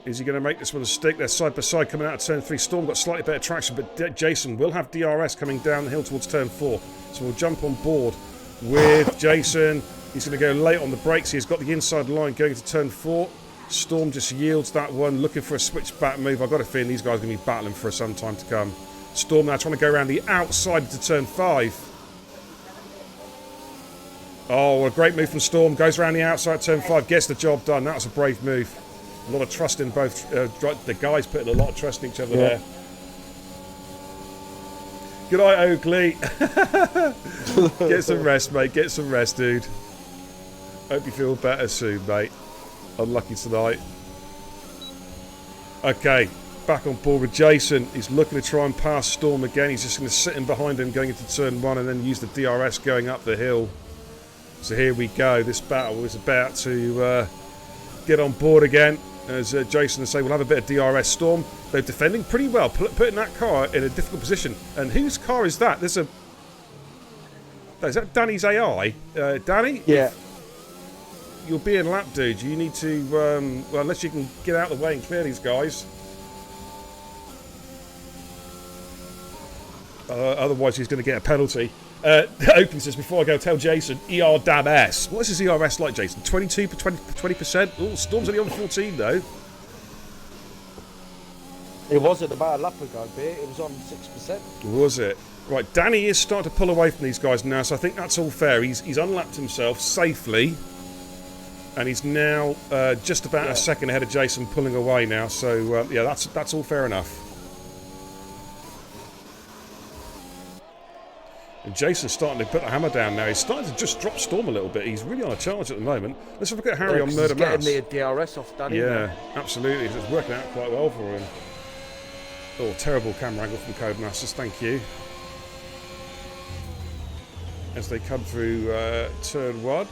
Is he going to make this one a stick? They're side by side coming out of turn 3. Storm got slightly better traction, but Jason will have DRS coming down the hill towards turn 4. So we'll jump on board with Jason. He's going to go late on the brakes. He's got the inside line going into turn 4. Storm just yields that one, looking for a switchback move. I've got a feeling these guys are going to be battling for some time to come. Storm now trying to go around the outside into turn 5. Oh, what a great move from Storm. Goes around the outside, turn 5, gets the job done. That was a brave move. A lot of trust in both. The guys putting a lot of trust in each other there. Good night, Oakley. Get some rest, mate. Get some rest, dude. Hope you feel better soon, mate. Unlucky tonight. Okay, back on board with Jason. He's looking to try and pass Storm again. He's just going to sit in behind him going into turn 1 and then use the DRS going up the hill. So here we go. This battle is about to get on board again. As Jason will say, we'll have a bit of DRS. Storm, they're defending pretty well, putting that car in a difficult position. And whose car is that? Is that Danny's AI? Danny? Yeah. You're being lapped, dude. You need to, well, unless you can get out of the way and clear these guys. Otherwise, he's going to get a penalty. Oakley says, before I go, tell Jason, ER-S. What is his ERS like, Jason? 22 for 20%? Oh, Storm's only on 14, though. It wasn't about a lap ago, Beer. It was on 6%. Was it? Right, Danny is starting to pull away from these guys now, so I think that's all fair. He's unlapped himself safely. And he's now just about a second ahead of Jason, pulling away now. So, yeah, that's all fair enough. And Jason's starting to put the hammer down now. He's starting to just drop Storm a little bit. He's really on a charge at the moment. Let's have a look at Harry on Murder Mass. He's getting the DRS off Danny. Yeah, absolutely. It's working out quite well for him. Oh, terrible camera angle from Codemasters. Thank you. As they come through turn 1.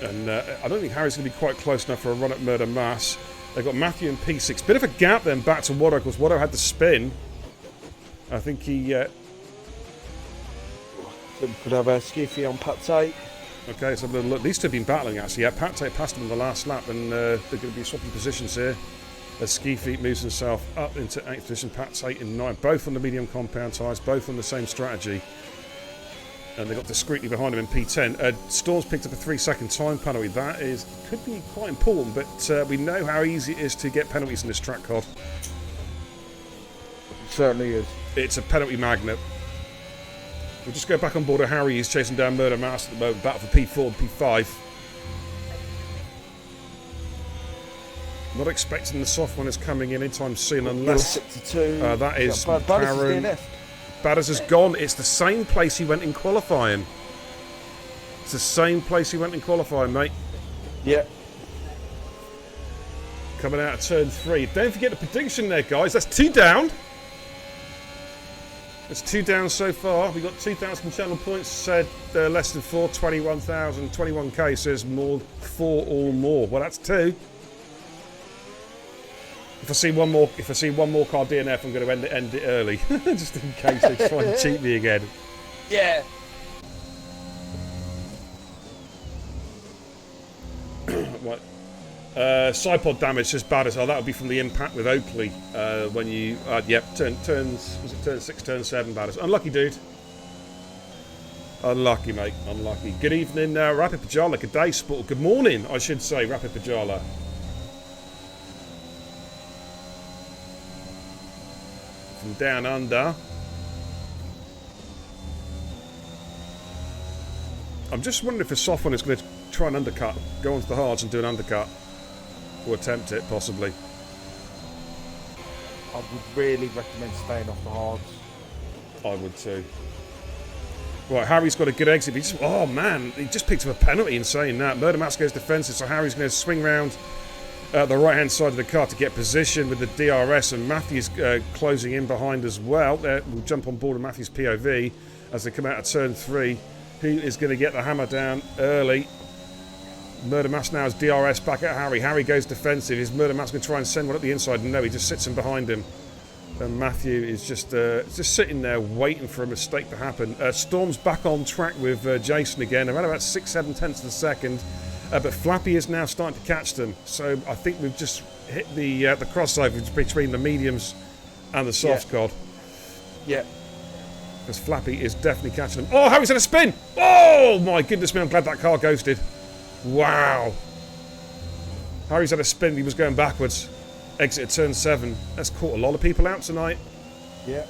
And I don't think Harry's going to be quite close enough for a run at Murder Mass. They've got Matthew in P6. Bit of a gap then back to Watto, because Watto had the spin. I think he... Could have a Skiffy on Pate. Okay, so look, these two have been battling actually. Yeah, Pate passed him in the last lap, and they're going to be swapping positions here. As Ski Feet moves himself up into 8th position, Pate in 9th. Both on the medium compound tyres, both on the same strategy. And they got discreetly behind him in P10. Storm's picked up a 3-second time penalty. That could be quite important, but we know how easy it is to get penalties in this track, COD. It certainly is. It's a penalty magnet. We'll just go back on board of Harry. He's chasing down Murder Mass at the moment. Battle for P4 and P5. Not expecting the soft one is coming in anytime soon, unless 62. That is DNF. Badders has gone. It's the same place he went in qualifying. It's the same place he went in qualifying, mate. Yeah. Coming out of turn 3. Don't forget the prediction there, guys. That's 2 down. That's 2 down so far. We've got 2,000 channel points. Said less than 4. 21,000. 21k says more. 4 or more. Well, that's 2. If I see one more car DNF, I'm going to end it early, just in case they try and cheat me again. Yeah. Right. Side damage as bad as that would be from the impact with Oakley when you turns 6, turn 7 baddest. Unlucky, dude. Unlucky, mate. Unlucky. Good evening, Rapid Pajala. Good day, sport. Good morning, I should say, Rapid Pajala. From down under. I'm just wondering if the soft one is going to try and undercut, go onto the hards and do an undercut, or attempt it possibly. I would really recommend staying off the hards. I would too. Right, Harry's got a good exit. Oh man, he just picked up a penalty in saying that. Murder Mask goes defensive, so Harry's going to swing round the right hand side of the car to get position with the DRS, and Matthew's closing in behind as well. We'll jump on board with Matthew's POV as they come out of turn 3. Who is going to get the hammer down early? Murder Mask now has DRS back at Harry. Harry goes defensive. Is Murder Mask going to try and send one up the inside? No, he just sits in behind him. And Matthew is just sitting there waiting for a mistake to happen. Storm's back on track with Jason again. Around about 6-7 tenths of a second. But Flappy is now starting to catch them. So I think we've just hit the crossover between the mediums and the soft cod. Yeah. Because Flappy is definitely catching them. Oh, Harry's had a spin! Oh my goodness me, I'm glad that car ghosted. Wow. Harry's had a spin, he was going backwards. Exited turn 7. That's caught a lot of people out tonight. Yeah.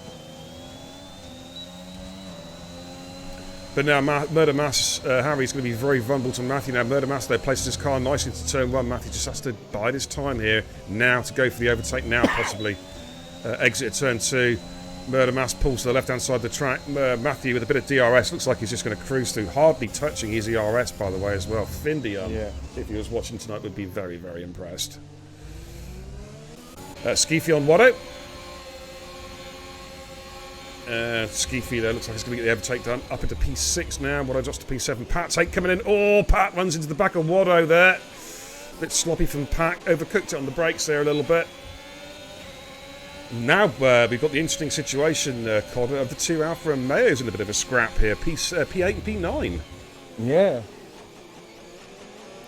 But now Murder Mass, Harry's going to be very vulnerable to Matthew now. Murder Mass, though, places his car nicely to turn 1. Matthew just has to bide his time here now to go for the overtake now, possibly. Exit turn 2. Murder Mass pulls to the left-hand side of the track. Matthew with a bit of DRS. Looks like he's just going to cruise through. Hardly touching his ERS, by the way, as well. Findy, if he was watching tonight, would be very, very impressed. Skeefy on Watto. Skeefy there looks like he's going to get the overtake done. Up into P6 now. Watto drops to P7. Pat Tate coming in. Oh, Pat runs into the back of Watto there. Bit sloppy from Pat. Overcooked it on the brakes there a little bit. Now we've got the interesting situation, Cod, of the two Alpha and Mayo's in a bit of a scrap here. P8 and P9. Yeah.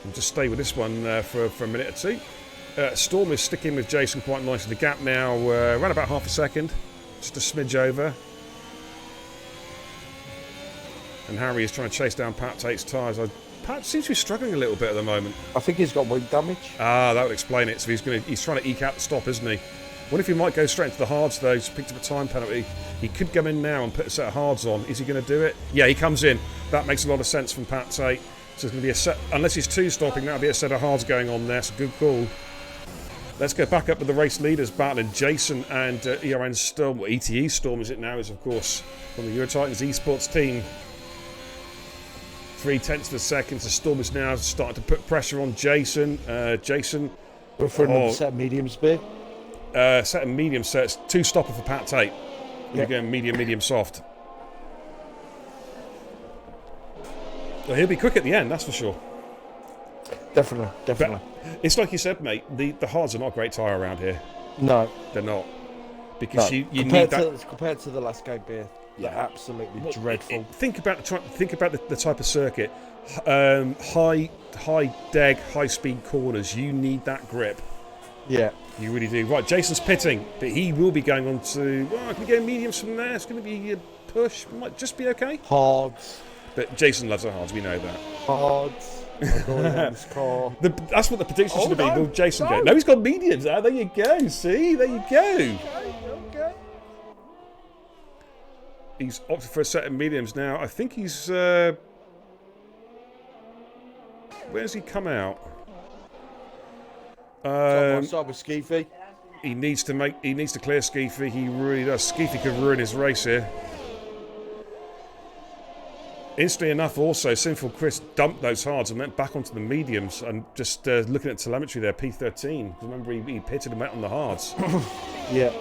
We'll just stay with this one for a minute or two. Storm is sticking with Jason quite nicely. The gap now around about half a second. Just a smidge over. And Harry is trying to chase down Pat Tate's tyres. Pat seems to be struggling a little bit at the moment. I think he's got wing damage. Ah, that would explain it. So he's trying to eke out the stop, isn't he? What if he might go straight into the hards, though? He's picked up a time penalty. He could come in now and put a set of hards on. Is he going to do it? Yeah, he comes in. That makes a lot of sense from Pat Tate. So there's going to be a set, unless he's two-stopping, that'll be a set of hards going on there. So good call. Let's go back up with the race leaders battling. Jason and ERN Storm, well, ETE Storm as it now is, of course, from the Eurotitans esports team. 3 tenths of a second. So Storm is now starting to put pressure on Jason. Jason. We're for another set of medium speed. Set of medium sets. 2 stopper for Pat Tate. We're going medium, soft. Well, he'll be quick at the end, that's for sure. Definitely. But it's like you said, mate, the hards are not a great tyre around here. No. They're not. Because you need that. Compared to the last game beer, they're absolutely dreadful. Think about the type of circuit. High deg, high speed corners. You need that grip. Yeah. You really do. Right, Jason's pitting, but he will be going on to... Well, can we go mediums from there? It's going to be a push. Might just be okay. Hards. But Jason loves the hards, we know that. Hards. This car. That's what the prediction should have been. Will Jason go? No, he's got mediums. Ah, there you go. See? There you go. Okay. He's opted for a set of mediums now. I think he's... Where's he come out? Start with Skeefy. He needs to clear Skeefy. He really does. Skeefy could ruin his race here. Instantly enough, also, Sinful Chris dumped those hards and went back onto the mediums. And just looking at telemetry there, P13. Remember, he pitted and went on the hards. Yeah.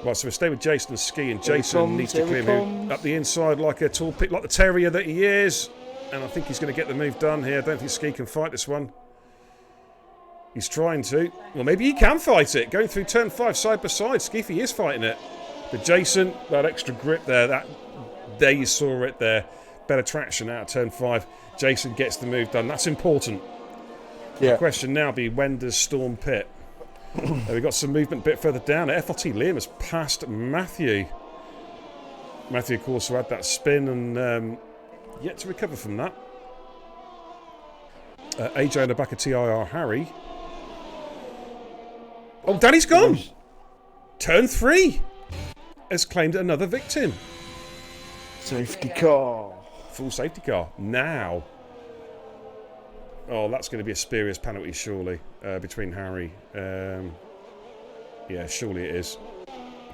Right, so we stay with Jason and Ski, and Jason needs to clear move up the inside like a tall pick, like the terrier that he is. And I think he's going to get the move done here. I don't think Ski can fight this one. He's trying to. Well, maybe he can fight it. Going through turn 5 side by side. Skiffy is fighting it. But Jason, that extra grip there, there you saw it there. Better traction out of turn 5. Jason gets the move done. That's important. Yeah. The question now be, when does Storm pit? We've got some movement a bit further down. FLT Liam has passed Matthew. Matthew, of course, who had that spin and yet to recover from that. AJ on the back of TIR Harry. Oh, Danny's gone! Turn 3 has claimed another victim. Safety car. Full safety car. Now. Oh, that's going to be a spurious penalty, surely, between Harry. Yeah, surely it is.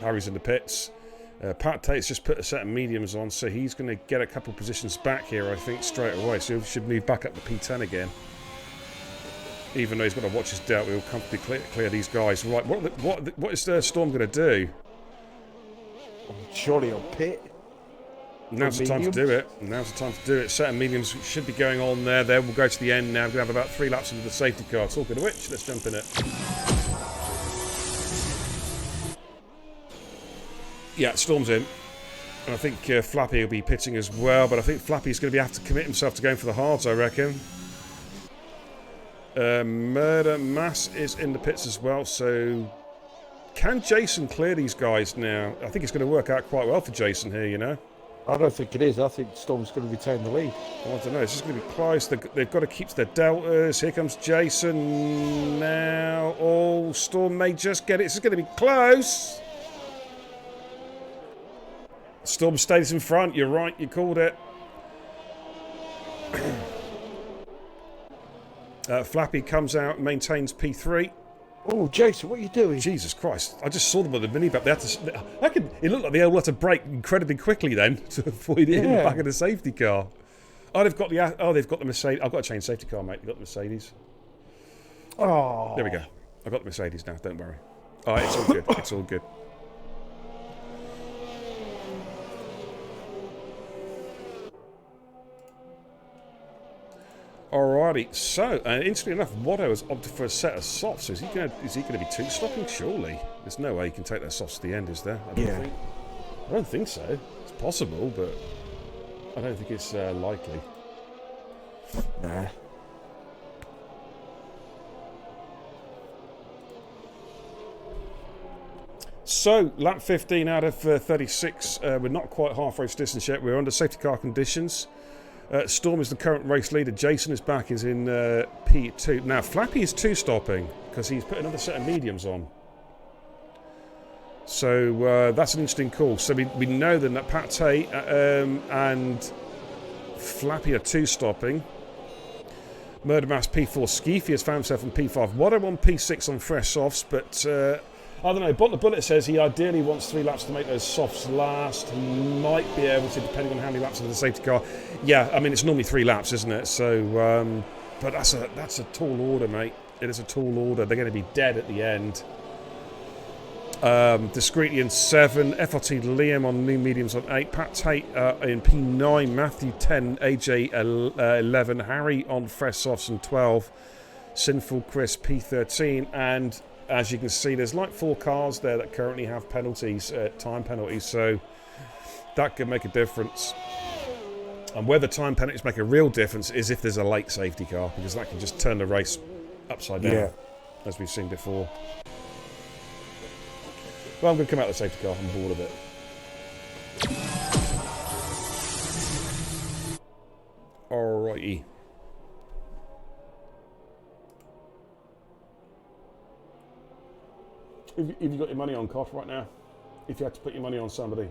Harry's in the pits. Pat Tate's just put a set of mediums on, so he's going to get a couple positions back here, I think, straight away. So he should move back up to P10 again. Even though he's got to watch his doubt, we'll comfortably clear these guys. Right, what is Storm going to do? Surely on pit. Now's the time to do it. Now's the time to do it. Set of mediums should be going on there. There, we'll go to the end now. We're going to have about 3 laps into the safety car. Talking of which, let's jump in it. Yeah, Storm's in. And I think Flappy will be pitching as well, but I think Flappy's going to have to commit himself to going for the hards, I reckon. Murder Mass is in the pits as well, so can Jason clear these guys now? I think it's going to work out quite well for Jason here, you know. I don't think it is. I think Storm's going to retain the lead. Well, I don't know. It's just going to be close. They've got to keep their deltas. Here comes Jason now. Oh, Storm may just get it. This is going to be close. Storm stays in front. You're right. You called it. Flappy comes out and maintains P3. Oh, Jason, what are you doing? Jesus Christ. I just saw them on the mini-back. It looked like they all had to brake incredibly quickly then to avoid hitting the back of the safety car. Oh, they've got the Mercedes. I've got to change safety car, mate. You've got the Mercedes. Oh. There we go. I've got the Mercedes now. Don't worry. All right, it's all good. It's all good. Alrighty, so interestingly enough, Watto has opted for a set of softs. So is he going to be two-stopping? Surely, there's no way he can take those softs to the end, is there? I don't think so. It's possible, but I don't think it's likely. Nah. So, lap 15 out of 36. We're not quite half-race distance yet. We're under safety car conditions. Storm is the current race leader. Jason is back, is in P2. Now, Flappy is two-stopping because he's put another set of mediums on. So that's an interesting call. So we know then that Pat Tate and Flappy are two-stopping. Murder Mass P4. Skeefy has found himself in P5. Watto on P6 on fresh softs, but I don't know. But the Bullet says he ideally wants 3 laps to make those softs last. He might be able to, depending on how many laps into the safety car. Yeah, I mean, it's normally 3 laps, isn't it? So, but that's a tall order, mate. It is a tall order. They're going to be dead at the end. Discreetly in 7. FRT Liam on new mediums on 8. Pat Tate in P9. Matthew 10. AJ 11. Harry on fresh softs and 12. Sinful Chris P13. And as you can see, there's like 4 cars there that currently have penalties, time penalties, so that could make a difference. And where the time penalties make a real difference is if there's a late safety car, because that can just turn the race upside down, as we've seen before. Well, I'm going to come out of the safety car. I'm bored of it. Alrighty. If you got your money on Koff right now, if you had to put your money on somebody.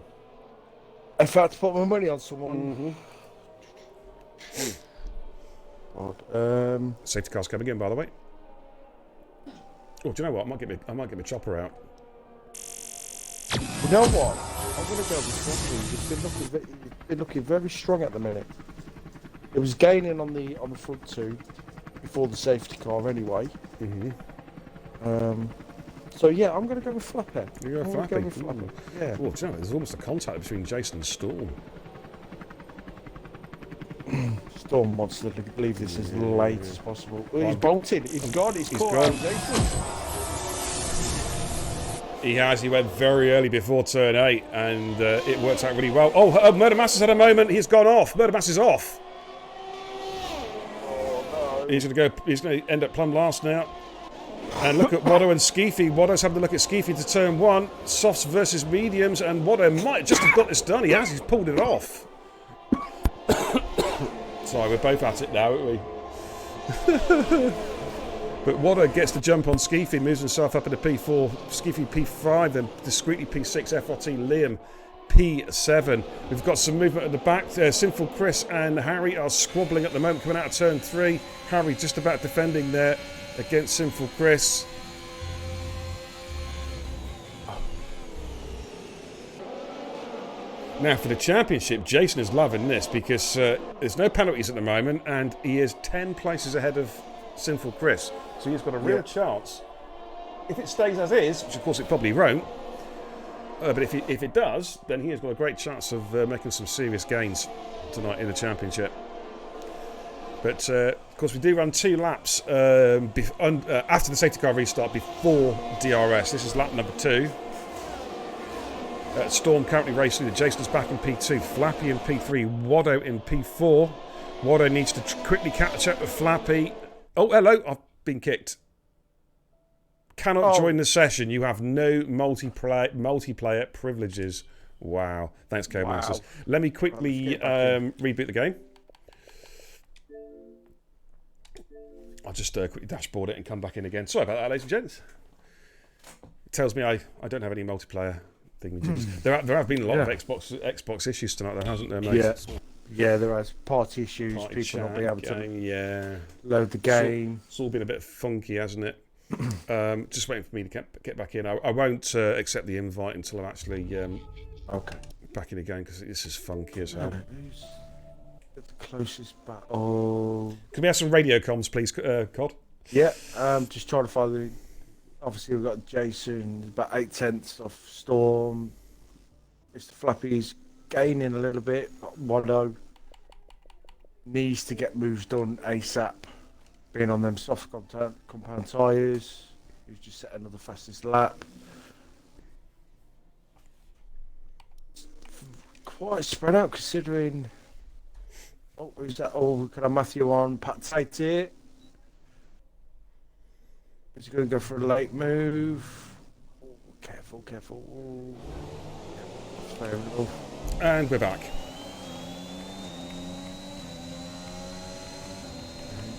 If I had to put my money on someone. Safety car's coming in, by the way. Oh, do you know what? I might get my chopper out. You know what? I'm going to go with Flappy. It's been looking very strong at the minute. It was gaining on the front 2 before the safety car anyway. So yeah, I'm going to go with Flappy. You're going to go Flappy. Yeah. Oh, do you know, there's almost a contact between Jason and Storm. Storm wants to leave this as late as possible. Well, he's bolted. He's gone. He's caught gone. out Jason. He has. He went very early before turn 8, and it worked out really well. Oh, Murder Master's had a moment. He's gone off. Murder Master's off. Oh, no. He's going to end up plumb last now. And look at Watto and Skeefy. Watto's having to look at Skeefy to turn 1. Softs versus mediums, and Watto might just have got this done. He has. He's pulled it off. Sorry, we're both at it now, aren't we? But Watto gets the jump on Skeefy, moves himself up into P4. Skeefy P5, then discreetly P6. FRT Liam P7. We've got some movement at the back. Sinful Chris and Harry are squabbling at the moment, coming out of turn 3. Harry just about defending there against Sinful Chris. Now for the championship, Jason is loving this because there's no penalties at the moment, and he is 10 places ahead of Sinful Chris. So he's got a real chance. If it stays as is, which of course it probably won't, but if it does, then he has got a great chance of making some serious gains tonight in the championship. But of course we do run 2 laps after the safety car restart before DRS. This is lap number 2. Storm currently racing. Jason's back in P2. Flappy in P3. Watto in P4. Watto needs to quickly catch up with Flappy. Oh, hello. I've been kicked. Cannot join the session. You have no multiplayer privileges. Wow. Thanks, Codemasters. Let me quickly reboot the game. I'll just quickly dashboard it and come back in again. Sorry about that, ladies and gents. It tells me I don't have any multiplayer thingy. There have been a lot of Xbox issues tonight, though, hasn't there, mate? Yeah, there has party issues. People not being able to load the game. It's all been a bit funky, hasn't it? Just waiting for me to get back in. I won't accept the invite until I'm actually back in again, because this is funky as hell. The closest back. Oh. Can we have some radio comms, please, Cod? Yeah. Just trying to find the. Obviously, we've got Jason, about 8/10 off Storm. Mr. Flappy's gaining a little bit. Watto needs to get moves done ASAP. Being on them soft compound tyres. He's just set another fastest lap. Quite spread out considering. Oh, who's that? Oh, we could have Matthew on. Pat Tate here. Is he going to go for a late move? Oh, careful. Oh. And we're back.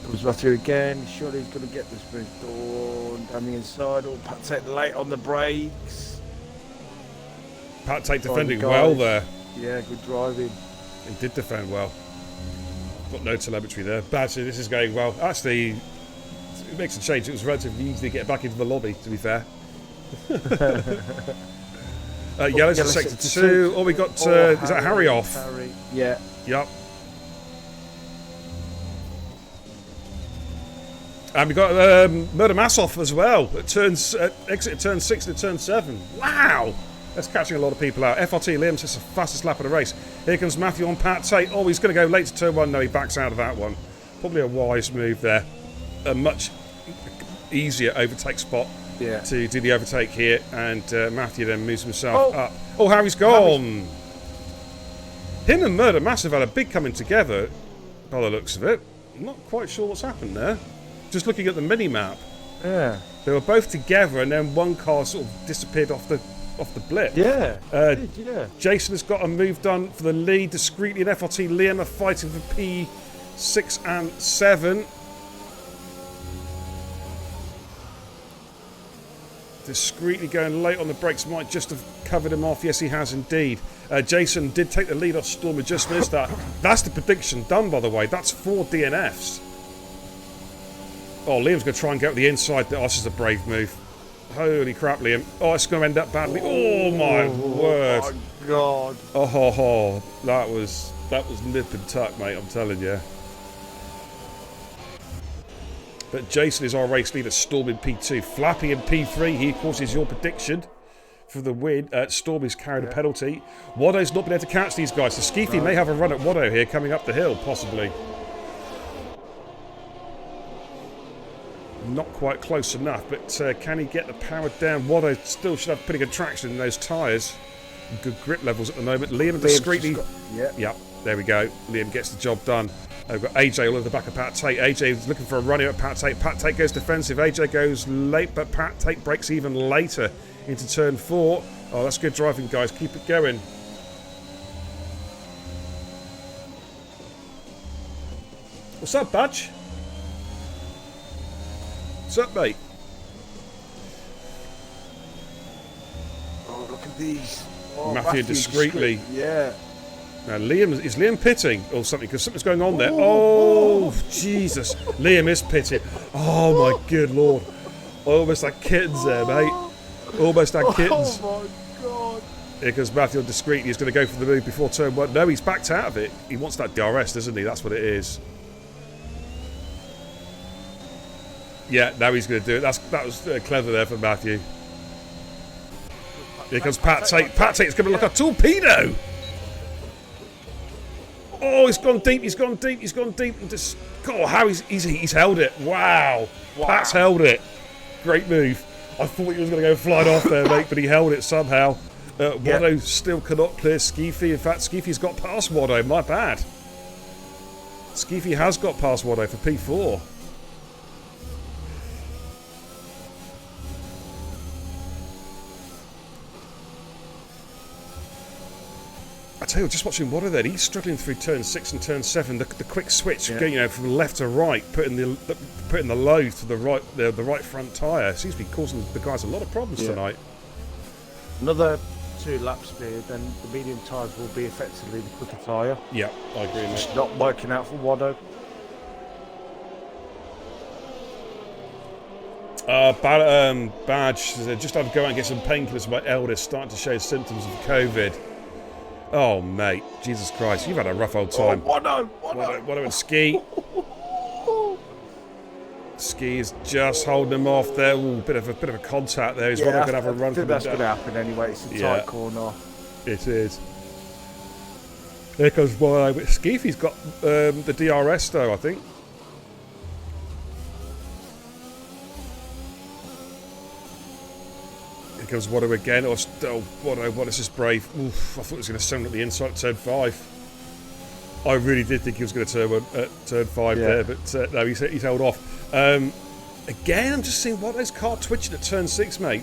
Comes Matthew again. Surely he's going to get this move done. Down the inside. Oh, Pat Tate late on the brakes. Pat Tate defending well there. Yeah, good driving. He did defend well. Got no telemetry there. But actually, this is going well. Actually, it makes a change. It was relatively easy to get back into the lobby, to be fair. Yellow's in sector 2. Oh, we got... is that Harry off? Harry. Yeah. Yep. And we got Murder Mass off as well. Exit at turn 6 and turn 7. Wow! That's catching a lot of people out. FRT Liam says the fastest lap of the race. Here comes Matthew on Pat Tate. Oh, he's going to go late to turn 1. No, he backs out of that one. Probably a wise move there. A much easier overtake spot to do the overtake here. And Matthew then moves himself up. Oh, Harry's gone. Him and Murder Massive had a big coming together by the looks of it. I'm not quite sure what's happened there. Just looking at the mini-map. Yeah. They were both together and then one car sort of disappeared off the blip. Yeah. Jason has got a move done for the lead discreetly, and FRT Liam are fighting for P6 and 7. Discreetly going late on the brakes, might just have covered him off. Yes, he has indeed. Jason did take the lead off Storm, we just missed that. That's the prediction done, by the way. That's 4 DNFs. Oh, Liam's going to try and get the inside. Oh, this is a brave move. Holy crap, Liam. Oh, it's going to end up badly. Oh, my word. Oh, my God. Oh, that was nip and tuck, mate, I'm telling you. But Jason is our race leader. Storm in P2. Flappy in P3. He, of course, is your prediction for the win. Storm has carried a penalty. Watto's not been able to catch these guys. So Skeefy may have a run at Watto here coming up the hill, possibly. Not quite close enough, but can he get the power down? Watto still should have pretty good traction in those tyres. Good grip levels at the moment. Liam discreetly... Yep, there we go. Liam gets the job done. We've got AJ all over the back of Pat Tate. AJ is looking for a run here at Pat Tate. Pat Tate goes defensive. AJ goes late, but Pat Tate breaks even later into turn 4. Oh, that's good driving, guys. Keep it going. What's up, Budge? What's up, mate? Oh, look at these. Oh, Matthew discreetly. Yeah. Now, is Liam pitting or something? Because something's going on there. Oh, Jesus. Liam is pitting. Oh, my good Lord. Almost like kittens there, mate. Almost like kittens. Oh, my God. Here comes Matthew discreetly. He's going to go for the move before turn 1. No, he's backed out of it. He wants that DRS, doesn't he? That's what it is. Yeah, now he's going to do it. That was clever there for Matthew. Here comes Pat Tate. Pat Tate's going to look like a torpedo. Oh, he's gone deep. He's gone deep. He's gone deep. And just, God, how he's held it. Wow. Pat's held it. Great move. I thought he was going to go flying off there, mate, but he held it somehow. Watto still cannot clear Skeefy. In fact, Skeefy's got past Watto. My bad. Skeefy has got past Watto for P4. I tell you, just watching Watto there, he's struggling through turn 6 and turn 7. The quick switch, going, from left to right, putting the load to the right front tyre seems to be causing the guys a lot of problems tonight. Another 2 lap speed, then the medium tyres will be effectively the quicker tyre. Yeah, I agree, mate. It's not working out for Watto. Badge says, just have to go out and get some painkillers. My eldest starting to show symptoms of COVID. Oh, mate. Jesus Christ. You've had a rough old time. Watto and Ski. Ski is just holding him off there. Ooh, bit of a contact there. He's going to have a run. I think that's going to happen anyway. It's a tight corner. It is. There goes Watto. Skeefy's got the DRS though, I think. Goes Watto again. Watto is just brave. Oof, I thought he was going to send at the inside turn 5. I really did think he was going to turn at turn 5 there, but no, he's held off. Again, I'm just seeing Watto's car twitching at turn 6, mate.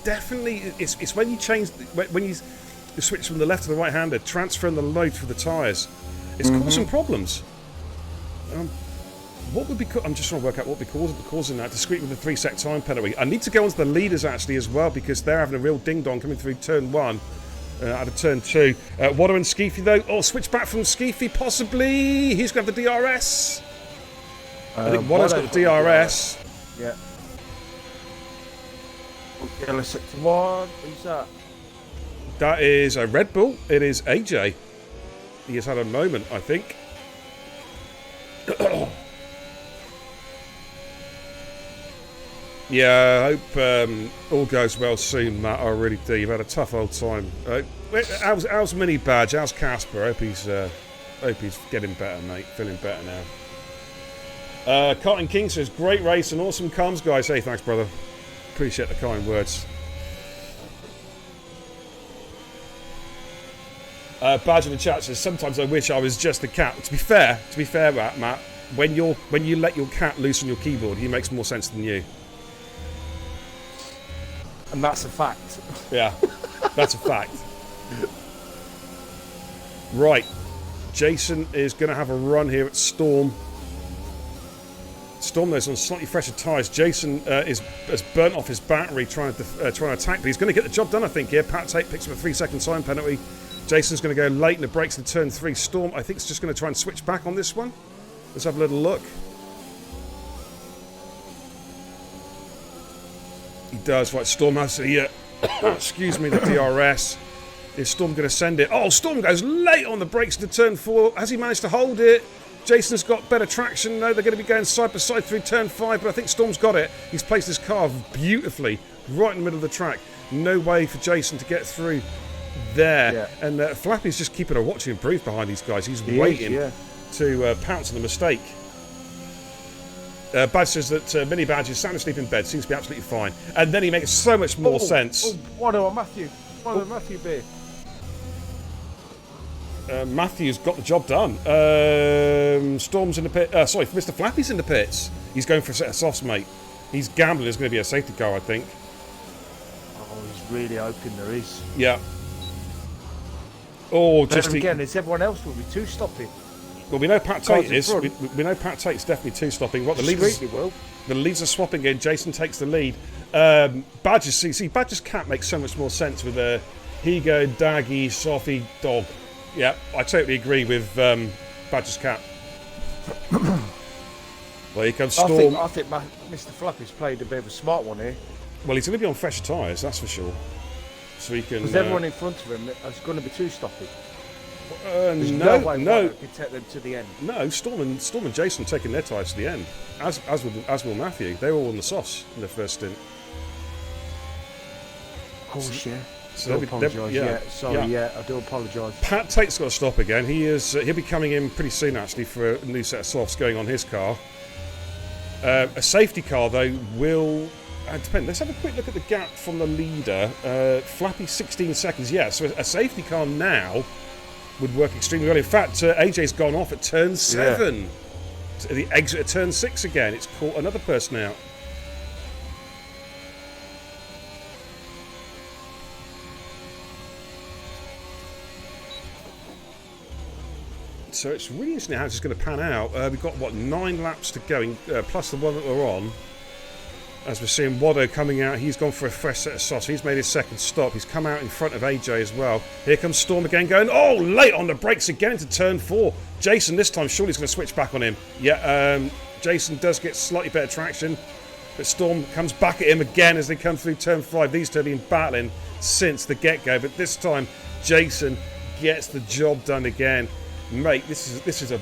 Definitely, it's when you change, when you switch from the left to the right hander, transferring the load for the tyres. It's causing problems. What would be? I'm just trying to work out what would be causing that. Discreet with the 3-sec time penalty. I need to go onto the leaders actually as well because they're having a real ding dong coming through turn 1 out of turn 2. Watto and Skeefy though. Oh, switch back from Skeefy possibly. He's going to have the DRS. I think Watto's got the DRS. Yeah. Yellow sector 1. Who's that? That is a Red Bull. It is AJ. He has had a moment, I think. Yeah, I hope all goes well soon, Matt. I really do. You've had a tough old time. How's Mini Badge? How's Casper? I hope he's getting better, mate. Feeling better now. Cotton King says, great race and awesome comms, guys. Hey, thanks, brother. Appreciate the kind words. Badge in the chat says, sometimes I wish I was just a cat. To be fair, Matt, when you let your cat loose on your keyboard, he makes more sense than you. And that's a fact. Yeah, that's a fact. Right. Jason is going to have a run here at Storm. Storm is on slightly fresher tyres. Jason has burnt off his battery trying to attack, but he's going to get the job done, I think, here. Pat Tate picks up a 3-second time penalty. Jason's going to go late in the brakes in turn 3. Storm, I think, is just going to try and switch back on this one. Let's have a little look. He does. Right, Storm has the, excuse me, the DRS. Is Storm going to send it? Oh, Storm goes late on the brakes into turn 4. Has he managed to hold it? Jason's got better traction. No, they're going to be going side by side through turn 5, but I think Storm's got it. He's placed his car beautifully right in the middle of the track. No way for Jason to get through there. Yeah. And Flappy's just keeping a watching brief behind these guys. He's waiting to pounce on the mistake. Badge says that Mini Badge is sound asleep in bed, seems to be absolutely fine. And then he makes so much more sense. What about Matthew? What about Matthew be? Matthew's got the job done. Storm's in the pit. Sorry, Mr. Flappy's in the pits. He's going for a set of softs, mate. He's gambling there's going to be a safety car, I think. Oh, he's really hoping there is. Yeah. Oh, But just again, is everyone else will be two stopping? well, we know Pat Tate is. Front. We know Pat Tate's definitely two stopping. What the Discreetly will. The leads are swapping in. Jason takes the lead. Badger's see Badger's cat makes so much more sense with a Higo, Daggy, Sophie, Dog. Yeah, I totally agree with Badger's cat. Well, here comes Storm. I think Mr. Flappy's played a bit of a smart one here. Well, he's going to be on fresher tyres, that's for sure. So he can. Because everyone in front of him is going to be two stopping. No, way no, can take them to the end. no. Storm and Jason are taking their tyres to the end, as will Matthew. They were all on the sauce in their first stint. Of course, yeah. So I do apologise. Yeah, sorry. I do apologise. Pat Tate's got to stop again. He'll be coming in pretty soon actually for a new set of softs going on his car. A safety car though will depend. Let's have a quick look at the gap from the leader. Flappy 16 seconds. Yeah, so a safety car now would work extremely well. In fact, AJ's gone off at turn 7. Yeah. The exit at turn 6 again. It's caught another person out. So it's really interesting how it's going to pan out. We've got, 9 laps to go, plus the one that we're on. As we're seeing Waddo coming out, he's gone for a fresh set of softs. He's made his second stop. He's come out in front of AJ as well. Here comes Storm again going, late on the brakes again into turn 4. Jason this time, surely he's going to switch back on him. Yeah, Jason does get slightly better traction. But Storm comes back at him again as they come through turn 5. These two have been battling since the get-go. But this time, Jason gets the job done again. Mate, this is a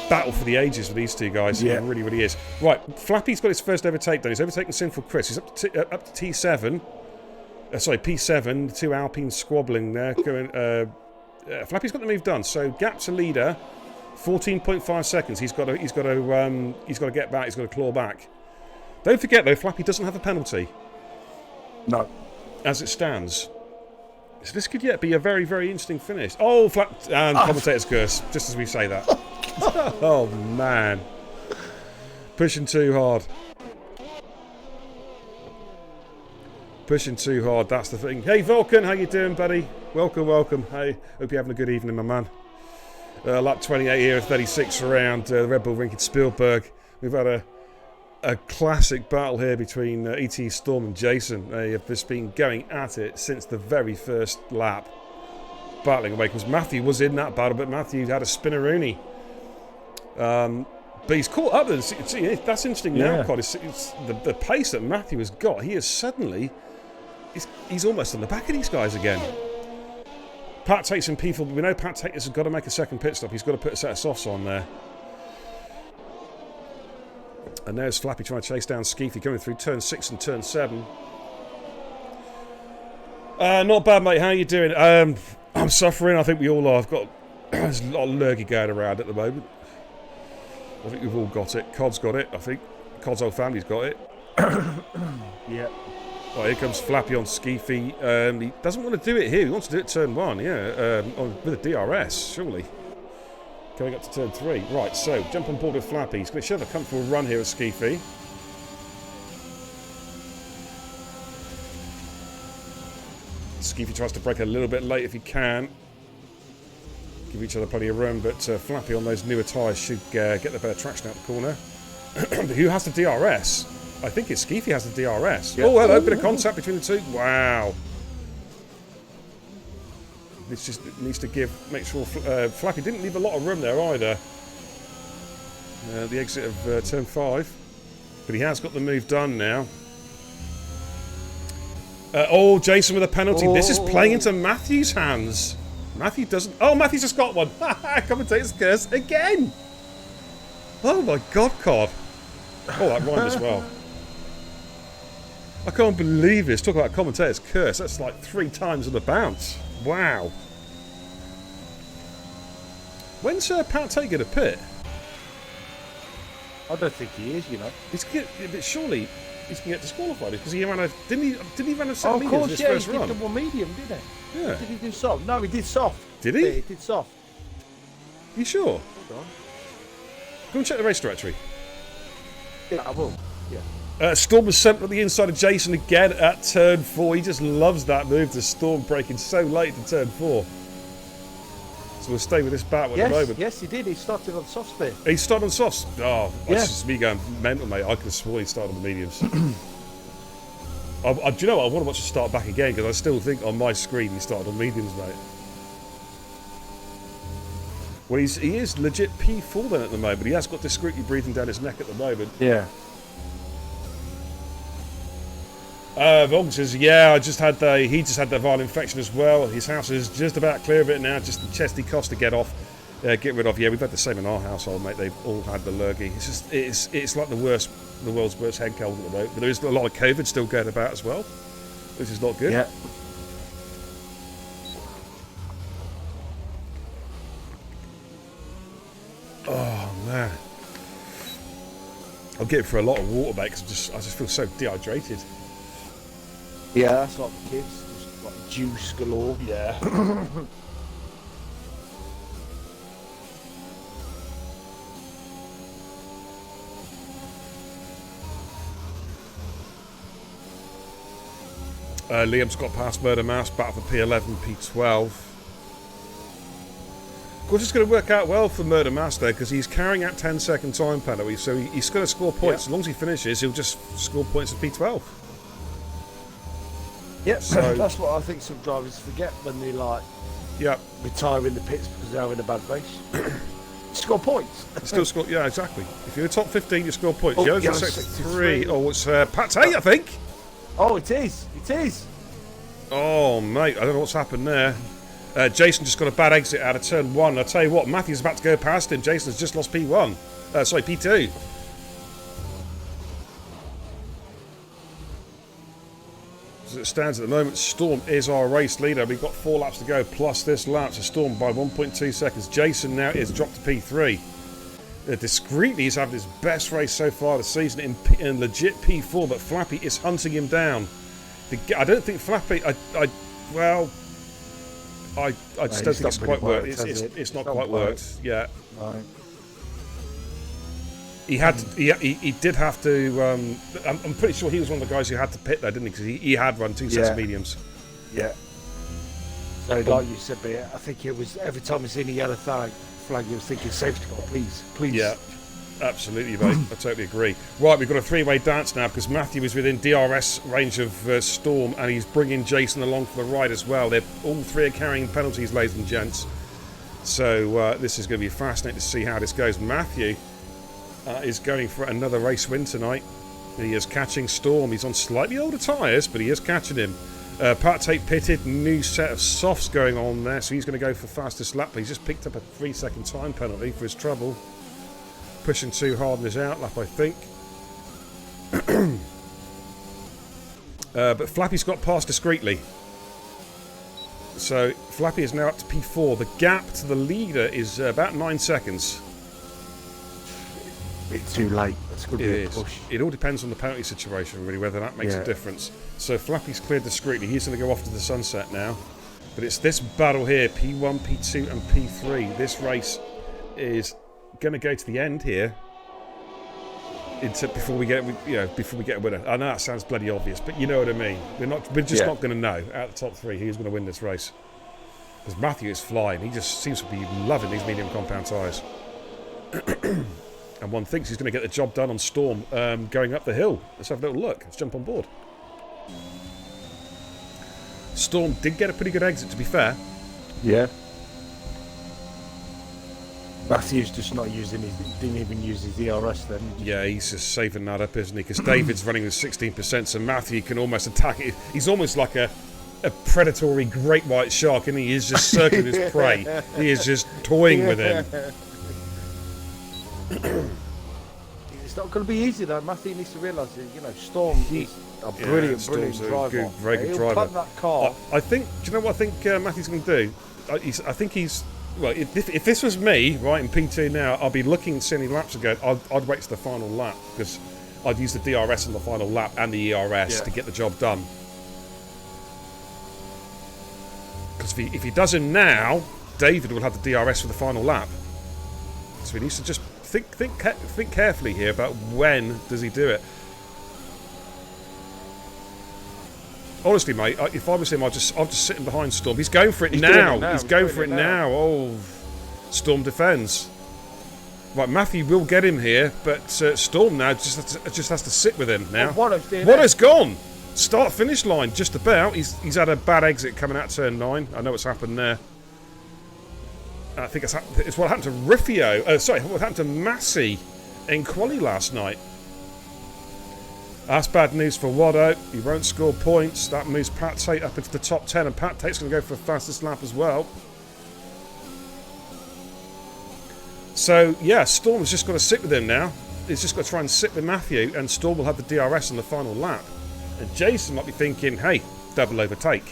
battle for the ages with these two guys. Yeah. It really, really is. Right, Flappy's got his first overtake done. He's overtaken Sinful Chris. He's up to T7. P7. The two Alpines squabbling there. Going. Flappy's got the move done. So gap to leader, 14.5 seconds. He's got to get back. He's got to claw back. Don't forget though, Flappy doesn't have a penalty. No. As it stands. So this could yet be a very, very interesting finish. Oh, and commentator's curse, just as we say that. Oh, man. Pushing too hard. Pushing too hard, that's the thing. Hey, Vulcan, how you doing, buddy? Welcome, welcome. Hey, hope you're having a good evening, my man. Lap 28 here, 36 around the Red Bull Rink in Spielberg. We've had a classic battle here between ET Storm and Jason. They have just been going at it since the very first lap. Battling away, because Matthew was in that battle, but Matthew had a spinneroonie. But he's caught up. See, that's interesting now, Cod. It's the pace that Matthew has got. He is suddenly... He's almost on the back of these guys again. Pat Tate's in P4, but we know Pat Tate has got to make a second pit stop. He's got to put a set of softs on there. And there's Flappy trying to chase down Skeefy, coming through turn 6 and turn 7. Not bad, mate. How you doing? I'm suffering. I think we all are. I've got there's a lot of lurgy going around at the moment. I think we've all got it. Cod's got it, I think. Cod's whole family's got it. Yeah. Right, here comes Flappy on Skeefy. He doesn't want to do it here. He wants to do it turn 1, yeah. With a DRS, surely. Going up to turn 3. Right, so jump on board with Flappy. He's going to show a comfortable run here at Skeefy. Skeefy tries to break a little bit late if he can. Give each other plenty of room, but Flappy on those newer tyres should get the better traction out the corner. But who has the DRS? I think it's Skeefy has the DRS. Yep. Oh, hello, bit of contact between the two. Wow. This just needs to make sure Flappy didn't leave a lot of room there either. The exit of turn 5. But he has got the move done now. Jason with a penalty. This is playing into Matthew's hands. Matthew doesn't... Oh, Matthew's just got one. Commentator's curse again. Oh my God, Cod. Oh, that rhymed as well. I can't believe this. Talk about commentator's curse. That's like 3 times on the bounce. Wow. When's Pat Tate going to pit? I don't think he is. You know. But surely he's going to get disqualified because he ran a didn't he run a set Oh, of mediums course, in his yeah. first He did run? double medium, didn't he? Yeah. Did he do soft? No, he did soft. Did he? Yeah, he did soft. You sure? Hold on. Go and check the race directory. Yeah, I will. Yeah. Storm was sent on the inside of Jason again at turn 4. He just loves that move to Storm, braking so late to turn 4. So we'll stay with this battle at the moment. Yes, he did. He started on soft spin. He started on softs. Oh, Yeah. that's just me going mental, mate. I could have sworn he started on the mediums. Do you know what? I want to watch the start back again because I still think on my screen he started on mediums, mate. Well, he is legit P4 then at the moment. He has got discreetly breathing down his neck at the moment. Yeah. Vaughn says, yeah, he just had the viral infection as well. His house is just about clear of it now, just the chesty cough to get rid of. Yeah, we've had the same in our household, mate. They've all had the lurgy. It's like the world's worst head cold at the moment. But there is a lot of COVID still going about as well, which is not good. Yeah. Oh man, I'm getting for a lot of water, mate, because I just feel so dehydrated. Yeah, that's like the kids. Just like juice galore. Yeah. Liam's got past Murder Mouse, battle for P11, P12. Of course, it's going to work out well for Murder Mouse there because he's carrying out 10-second time penalty, so he's going to score points. Yeah. As long as he finishes, he'll just score points at P12. Yep, So- that's what I think some drivers forget when they Yeah, retire in the pits because they're having a bad race. Score points. still score. Yeah, exactly. If you're in the top 15, you score points. Oh, Yo's yeah, in sector 63. 3. Oh, it's Pate, I think. Oh, it is. It is. Oh, mate, I don't know what's happened there. Jason just got a bad exit out of turn 1. I'll tell you what, Matthew's about to go past him. Jason's just lost P1. Sorry, P2. As it stands at the moment, Storm is our race leader. We've got 4 laps to go, plus this lap. So Storm by 1.2 seconds. Jason now is dropped to P3. Discreetly, he's having his best race so far this season in legit P4, but Flappy is hunting him down. I don't think Flappy... I just don't think it's quite worked. It's not quite worked. Yeah. Right. He did have to. I'm pretty sure he was one of the guys who had to pit there, didn't he? Because he had run 2 sets of mediums. Yeah. So, like you said, but I think it was every time he's in a yellow flag, he was thinking safety car, please. Yeah, absolutely, mate. I totally agree. Right, we've got a 3-way dance now because Matthew is within DRS range of Storm, and he's bringing Jason along for the ride as well. They're all 3 are carrying penalties, ladies and gents. So this is going to be fascinating to see how this goes. Matthew is going for another race win tonight. He is catching Storm. He's on slightly older tyres, but he is catching him. Part Tate pitted, new set of softs going on there, so he's going to go for fastest lap. But he's just picked up a 3-second time penalty for his trouble. Pushing too hard in his out lap, I think. But Flappy's got past discreetly. So Flappy is now up to P4. The gap to the leader is about 9 seconds. Bit too late. That's going to be a push. It all depends on the penalty situation, really, whether that makes a difference. So Flappy's cleared discreetly. He's going to go off to the sunset now. But it's this battle here, P1, P2 and P3. This race is going to go to the end here. Before we get a winner. I know that sounds bloody obvious, but you know what I mean. We're just not going to know out of the top 3 who's going to win this race. Because Matthew is flying. He just seems to be loving these medium compound tyres. And one thinks he's going to get the job done on Storm going up the hill. Let's have a little look. Let's jump on board. Storm did get a pretty good exit, to be fair. Yeah. Matthew's just not using didn't even use his DRS then. Yeah, he's just saving that up, isn't he? Because David's running with 16%, so Matthew can almost attack it. He's almost like a predatory great white shark, and he is just circling his prey. He is just toying with him. It's not going to be easy though. Matthew needs to realise that, Storm is a brilliant driver. Very good He'll driver. pump that car. I think. Do you know what I think Matthew's going to do? I think he's Well, if this was me, right, in P2 now, I'd be looking at seeing laps and going, I'd wait to the final lap, because I'd use the DRS on the final lap and the ERS to get the job done. Because if he does him now, David will have the DRS for the final lap. So he needs to just think carefully here about when does he do it. Honestly, mate, if I was him, I'd just sitting behind Storm. He's going for it now. He's going for it now. Oh, Storm defends. Right, Matthew will get him here, but Storm now just has to sit with him now. Watto's gone. Start-finish line, just about. He's had a bad exit coming out turn 9. I know what's happened there. I think it's what happened to Rufio. What happened to Massey in quali last night. That's bad news for Watto. He won't score points. That moves Pat Tate up into the top 10, and Pat Tate's going to go for the fastest lap as well. So, yeah, Storm's just got to sit with him now. He's just got to try and sit with Matthew, and Storm will have the DRS on the final lap. And Jason might be thinking, hey, double overtake.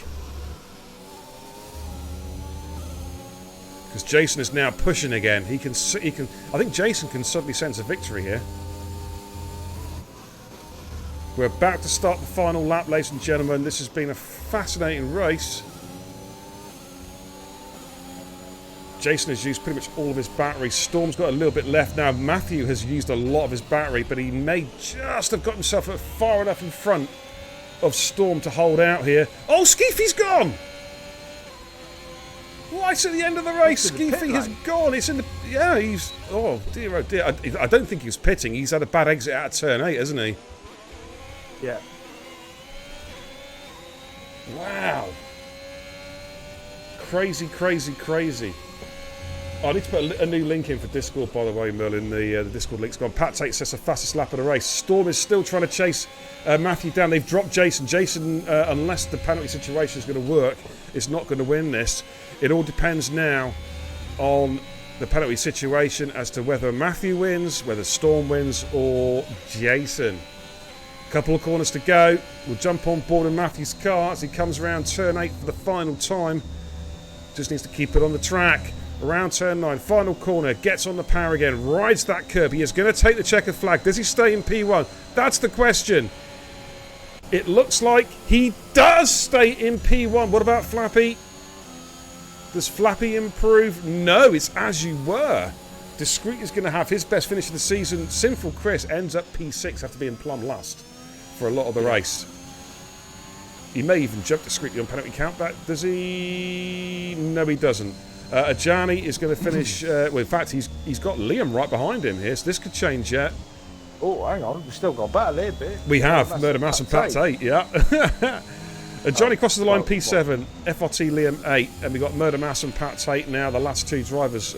Because Jason is now pushing again. He can. I think Jason can suddenly sense a victory here. We're about to start the final lap, ladies and gentlemen. This has been a fascinating race. Jason has used pretty much all of his battery. Storm's got a little bit left now. Matthew has used a lot of his battery, but he may just have got himself far enough in front of Storm to hold out here. Oh, Skeefy's gone! Right at the end of the race, Skeefy has gone. It's in the... Yeah, he's... Oh, dear, oh, dear. I don't think he was pitting. He's had a bad exit out of turn 8, hasn't he? Yeah. Wow. Crazy, crazy, crazy. I need to put a new link in for Discord, by the way, Merlin. The Discord link's gone. Pat Tate says the fastest lap of the race. Storm is still trying to chase Matthew down. They've dropped Jason. Jason, unless the penalty situation is going to work, is not going to win this. It all depends now on the penalty situation as to whether Matthew wins, whether Storm wins, or Jason. Couple of corners to go. We'll jump on board in Matthew's car as he comes around turn 8 for the final time. Just needs to keep it on the track. Around turn 9, final corner, gets on the power again, rides that curb. He is going to take the checkered flag. Does he stay in P1? That's the question. It looks like he does stay in P1. What about Flappy? Does Flappy improve? No, it's as you were. Discreet is going to have his best finish of the season. Sinful Chris ends up P6 after being plumb last for a lot of the race. He may even jump discreetly on penalty count back. Does he? No, he doesn't. Ajani is going to finish... well, in fact, he's got Liam right behind him here, so this could change yet. Oh, hang on. We've still got battle here, bit. We have. Murder Mass and Pat Tate, yeah. Johnny crosses the line P7, FRT Liam 8, and we've got Murder Mass and Pat Tate now, the last two drivers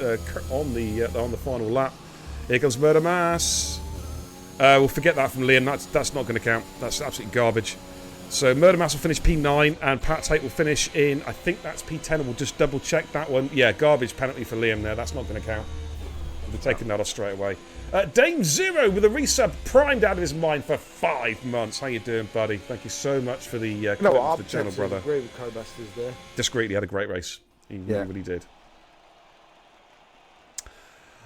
on the final lap. Here comes Murder Mass. We'll forget that from Liam. That's not going to count. That's absolutely garbage. So Murder Mass will finish P9 and Pat Tate will finish in, I think that's P10, and we'll just double check that one. Yeah, garbage penalty for Liam there. That's not going to count. We're taking that off straight away. Dame Zero with a resub, primed out of his mind for 5 months. How you doing, buddy? Thank you so much for the for the channel, brother. I agree with Co-Busters there. Discreetly had a great race. He really did.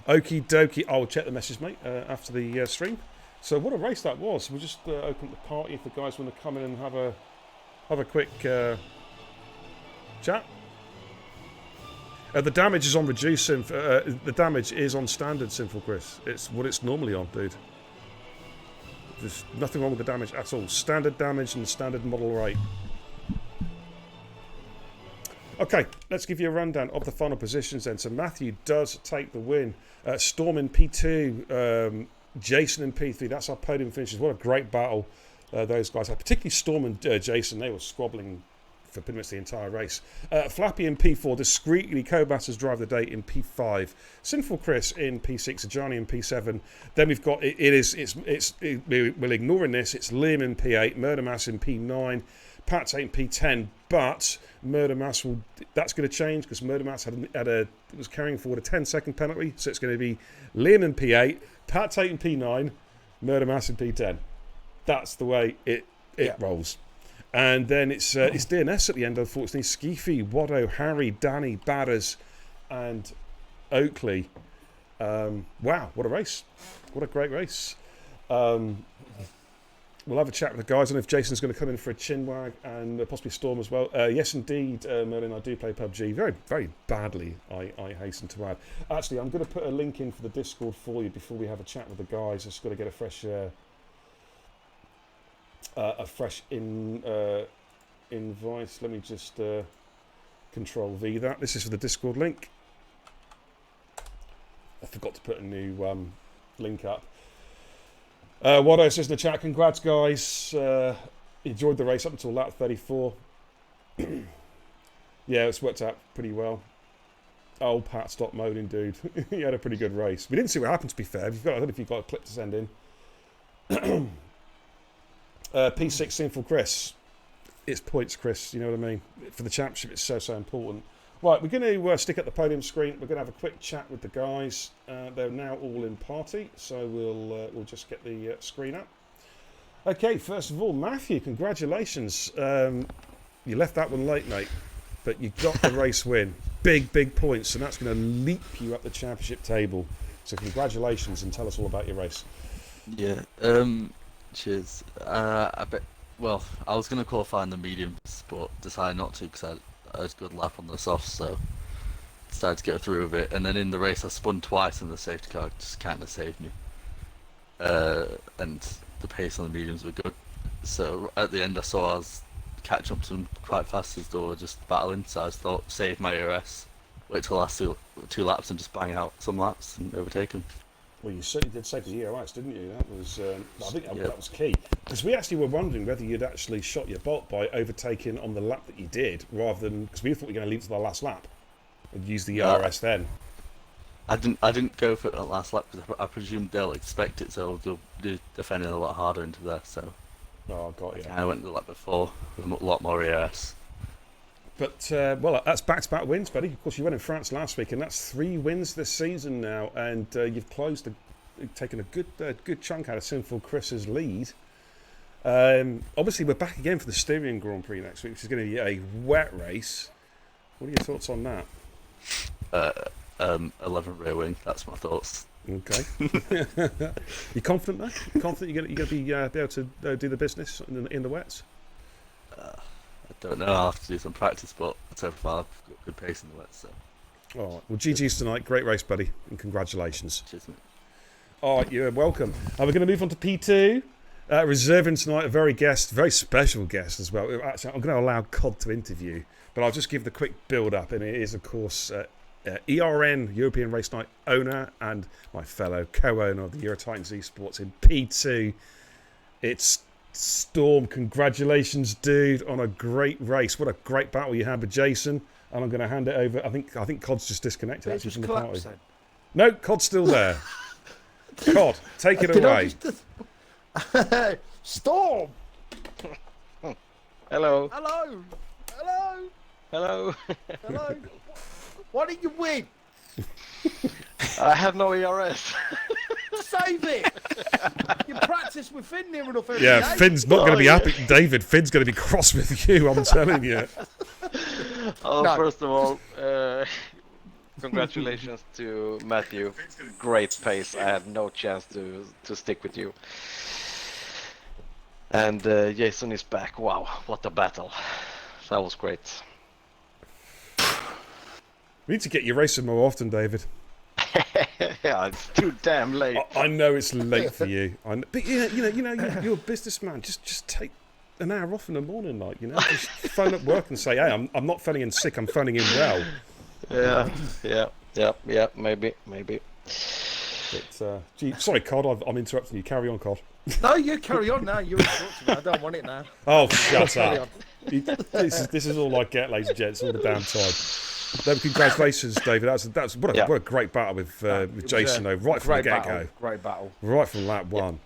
Okie dokie. I'll check the message, mate, after the stream. So what a race that was. We'll just open the party if the guys want to come in and have a quick chat. The damage is on reduced. The damage is on standard, Sinful Chris. It's what it's normally on, dude. There's nothing wrong with the damage at all. Standard damage and standard model rate. Okay, let's give you a rundown of the final positions then. So Matthew does take the win. Storm in P2. Jason in P3, that's our podium finishes. What a great battle those guys had, particularly Storm and Jason. They were squabbling for pretty much the entire race. Flappy in P4, discreetly Co-Busters drive the day in P5. Sinful Chris in P6, Ajani in P7. Then we've got we're ignoring this. It's Liam in P8, Murder Mass in P9, Pat Tate in P10. But Murder Mass that's going to change because Murder Mass was carrying forward a 10-second penalty, so it's going to be Liam in P8. Pat Tate in P9, Murder Mass in P10. That's the way it rolls. And then it's DNS at the end, unfortunately. Skeefy, Watto, Harry, Danny, Batters, and Oakley. Wow, what a race. What a great race. We'll have a chat with the guys. I don't know if Jason's going to come in for a chinwag and possibly Storm as well. Yes, indeed, Merlin, I do play PUBG. Very, very badly, I hasten to add. Actually, I'm going to put a link in for the Discord for you before we have a chat with the guys. Just got to get a fresh invite. Let me just Control V that. This is for the Discord link. I forgot to put a new link up. What else is in the chat? Congrats, guys. Enjoyed the race up until lap 34. Yeah, it's worked out pretty well. Oh, Pat, stop moaning, dude. He had a pretty good race. We didn't see what happened, to be fair. I don't know if you've got a clip to send in. P6 Sinful Chris. It's points, Chris. You know what I mean? For the championship, it's so important. Right, we're going to stick at the podium screen. We're going to have a quick chat with the guys. They're now all in party, so we'll just get the screen up. Okay, first of all, Matthew, congratulations. You left that one late, mate, but you got the race win. Big points, and that's going to leap you up the championship table. So congratulations, and tell us all about your race. Yeah, cheers. Well, I was going to qualify in the mediums, but decided not to because I was a good lap on the softs, so decided to get through with it. And then in the race, I spun twice, and the safety car just kind of saved me. And the pace on the mediums were good. So at the end, I saw I was catching up to them quite fast as they were just battling. So I just thought, save my ERS, wait till the last two laps, and just bang out some laps and overtake them. Well, you certainly did save the ERS, didn't you? That was, I think that was key. Because we actually were wondering whether you'd actually shot your bolt by overtaking on the lap that you did, rather than, because we thought you were going to leave to the last lap and use the ERS then. I didn't go for it on the last lap because I presumed they'll expect it, so they'll do defending a lot harder into there. So got you. I went the lap before with a lot more ERS. But, well, that's back-to-back wins, buddy. Of course, you went in France last week, and that's 3 wins this season now, and you've taken a good chunk out of Sinful Chris's lead. Obviously, we're back again for the Styrian Grand Prix next week, which is going to be a wet race. What are your thoughts on that? 11 rear wing, that's my thoughts. Okay. You confident, though? You confident you're going to be able to do the business in the wets? I don't know, I'll have to do some practice, but so far I've got good pace in the wet, so. All right. Well, GG's tonight. Great race, buddy, and congratulations. Cheers, mate. All right, you're welcome. We're going to move on to P2. Reserving tonight a very special guest as well. Actually, I'm going to allow Cod to interview, but I'll just give the quick build-up, and it is, of course, ERN, European Race Night owner, and my fellow co-owner of the Eurotitans Esports in P2. It's Storm. Congratulations, dude, on a great race. What a great battle you had with Jason. And I'm going to hand it over. I think Cod's just disconnected actually from the party. No, Cod's still there. Cod, take it away. Storm! Hello. Hello! Hello! Hello. Hello! Why did you win? I have no ERS. Save it! You practice with Finn near enough every Yeah, day. Finn's not going to be happy. David, Finn's going to be cross with you, I'm telling you. No. First of all, congratulations to Matthew. Great pace. I had no chance to stick with you. And Jason is back. Wow, what a battle. That was great. We need to get you racing more often, David. Yeah, it's too damn late. I know it's late for you. But you're a businessman. Just take an hour off in the morning, just phone up work and say, hey, I'm not phoning in sick, I'm phoning in well. Yeah, maybe. But, sorry, Cod, I'm interrupting you. Carry on, Cod. No, you carry on now. You're interrupting me. I don't want it now. Oh, shut up. This is all I get, ladies and gents, all the damn time. No, congratulations, David. That's what a great battle with Jason, though, right from the get-go. Great battle. Right from lap one.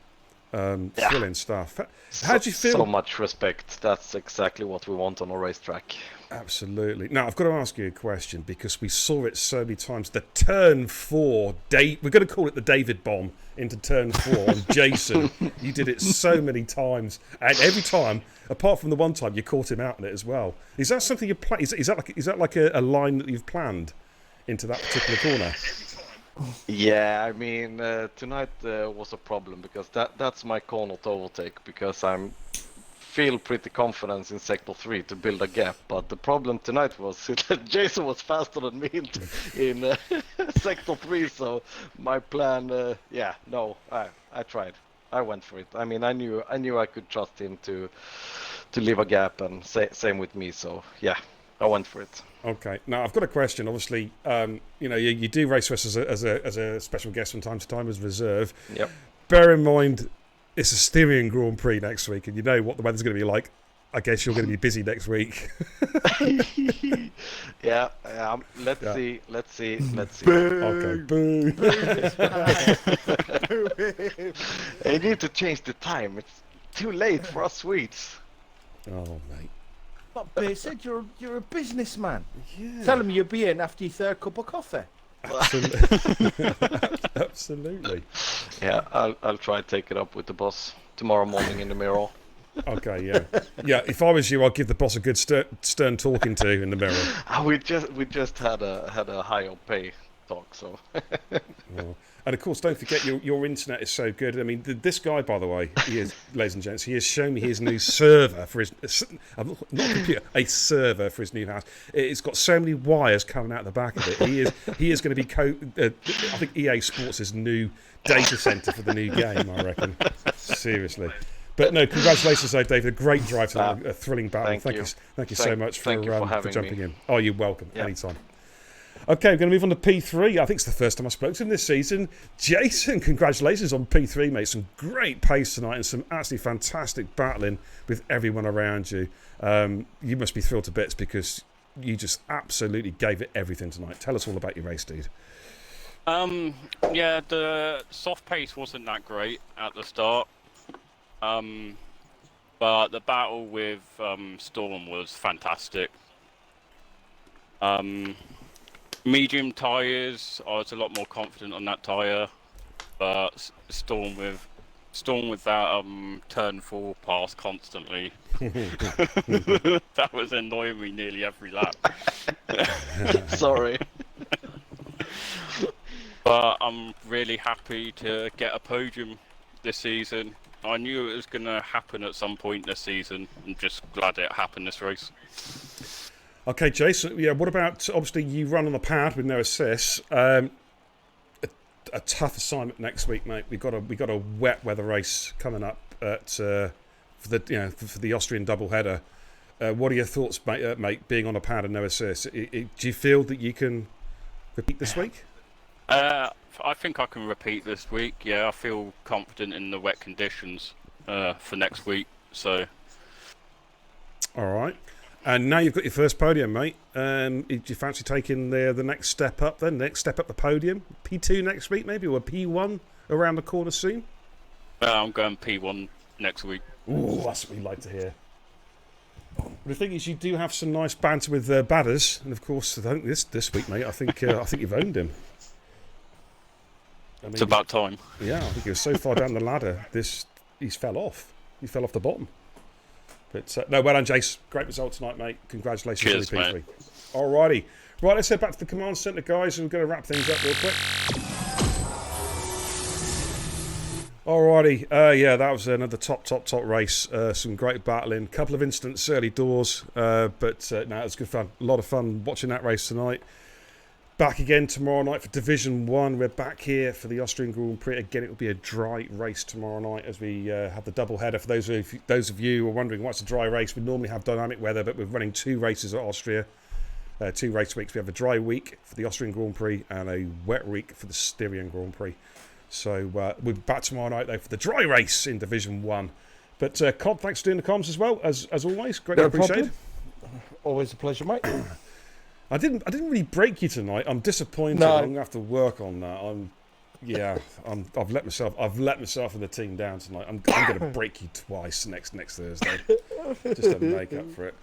Thrilling stuff. How do you feel? So much respect. That's exactly what we want on a racetrack. Absolutely. Now, I've got to ask you a question because we saw it so many times. The turn 4, we're going to call it the David bomb into turn 4 on Jason. You did it so many times, and every time, apart from the one time, you caught him out in it as well. Is that something you plan? Is that like a line that you've planned into that particular corner. Yeah, I mean, tonight was a problem because that's my corner to overtake because I'm feel pretty confident in sector 3 to build a gap, but the problem tonight was that Jason was faster than me in sector 3, so my plan, yeah, no, I tried. I went for it. I mean, I knew I could trust him to leave a gap, and same with me, so yeah, I went for it. Okay. Now I've got a question. Obviously, you know, you do race for us as a special guest from time to time as reserve. Yep. Bear in mind, it's a Styrian Grand Prix next week, and you know what the weather's going to be like. I guess you're going to be busy next week. Yeah. Let's see. Okay. Boo. I need to change the time. It's too late for us Swedes. Oh, mate. But Bear said you're a businessman. Yeah. Tell him you'll be in after your third cup of coffee. Absolutely. Yeah, I'll try to take it up with the boss tomorrow morning in the mirror. Okay, yeah. If I was you, I'd give the boss a good stern talking to in the mirror. We just had a higher pay talk, so. Oh. And of course, don't forget your internet is so good. I mean, this guy, by the way, he is, ladies and gents, he has shown me his new server for his not computer, a server for his new house. It's got so many wires coming out the back of it. He is going to be I think EA Sports' new data center for the new game. I reckon. Seriously. But no, congratulations, though, David. A great drive tonight, a thrilling battle. Thank you so much for jumping in. Oh, you're welcome. Yeah. Anytime. Okay, we're going to move on to P3. I think it's the first time I spoke to him this season. Jason, congratulations on P3, mate. Some great pace tonight and some absolutely fantastic battling with everyone around you. You must be thrilled to bits because you just absolutely gave it everything tonight. Tell us all about your race, dude. Yeah, the soft pace wasn't that great at the start. But the battle with Storm was fantastic. Medium tyres, I was a lot more confident on that tyre, but Storm with that turn 4 pass constantly. That was annoying me nearly every lap. Sorry. But I'm really happy to get a podium this season. I knew it was going to happen at some point this season. I'm just glad it happened this race. Okay, Jason. Yeah. What about obviously you run on the pad with no assists? A tough assignment next week, mate. We got a wet weather race coming up for the Austrian double header. What are your thoughts, mate? Being on a pad and no assists, do you feel that you can repeat this week? I think I can repeat this week. Yeah, I feel confident in the wet conditions for next week. So. All right. And now you've got your first podium, mate. Do you fancy taking the next step up then? Next step up the podium? P2 next week maybe? Or P1 around the corner soon? I'm going P1 next week. Ooh, that's what we like to hear. But the thing is, you do have some nice banter with Badders. And of course, I think this week, mate, I think you've owned him. I mean, it's about time. Yeah, I think he was so far down the ladder, he's fell off. He fell off the bottom. But no, well done, Jace. Great result tonight, mate. Congratulations on the P3. Alrighty. Right, let's head back to the command centre, guys, and we're going to wrap things up real quick. Alrighty. Yeah, that was another top race. Some great battling. Couple of incidents early doors. But no, it was good fun. A lot of fun watching that race tonight. Back again tomorrow night for Division 1. We're back here for the Austrian Grand Prix. Again, it will be a dry race tomorrow night as we have the double header. For those of you who are wondering what's a dry race, we normally have dynamic weather, but we're running 2 races at Austria. 2 race weeks. We have a dry week for the Austrian Grand Prix and a wet week for the Styrian Grand Prix. So we'll be back tomorrow night, though, for the dry race in Division 1. But Cobb, thanks for doing the comms as well, as always. Greatly appreciated. Always a pleasure, mate. I didn't really break you tonight. I'm disappointed. No. I'm gonna have to work on that. I've let myself and the team down tonight. I'm going to break you twice next Thursday, just to make up for it.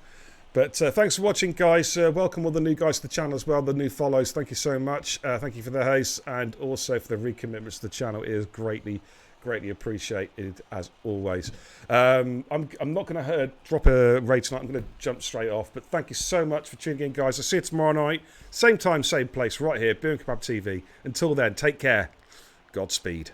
But thanks for watching, guys. Welcome all the new guys to the channel as well, the new follows. Thank you so much. Thank you for the hosts and also for the recommitments to the channel. It is greatly Greatly appreciated as always. I'm not going to drop a raid tonight. I'm going to jump straight off. But thank you so much for tuning in, guys. I'll see you tomorrow night. Same time, same place, right here, Beer and Kebab TV. Until then, take care. Godspeed.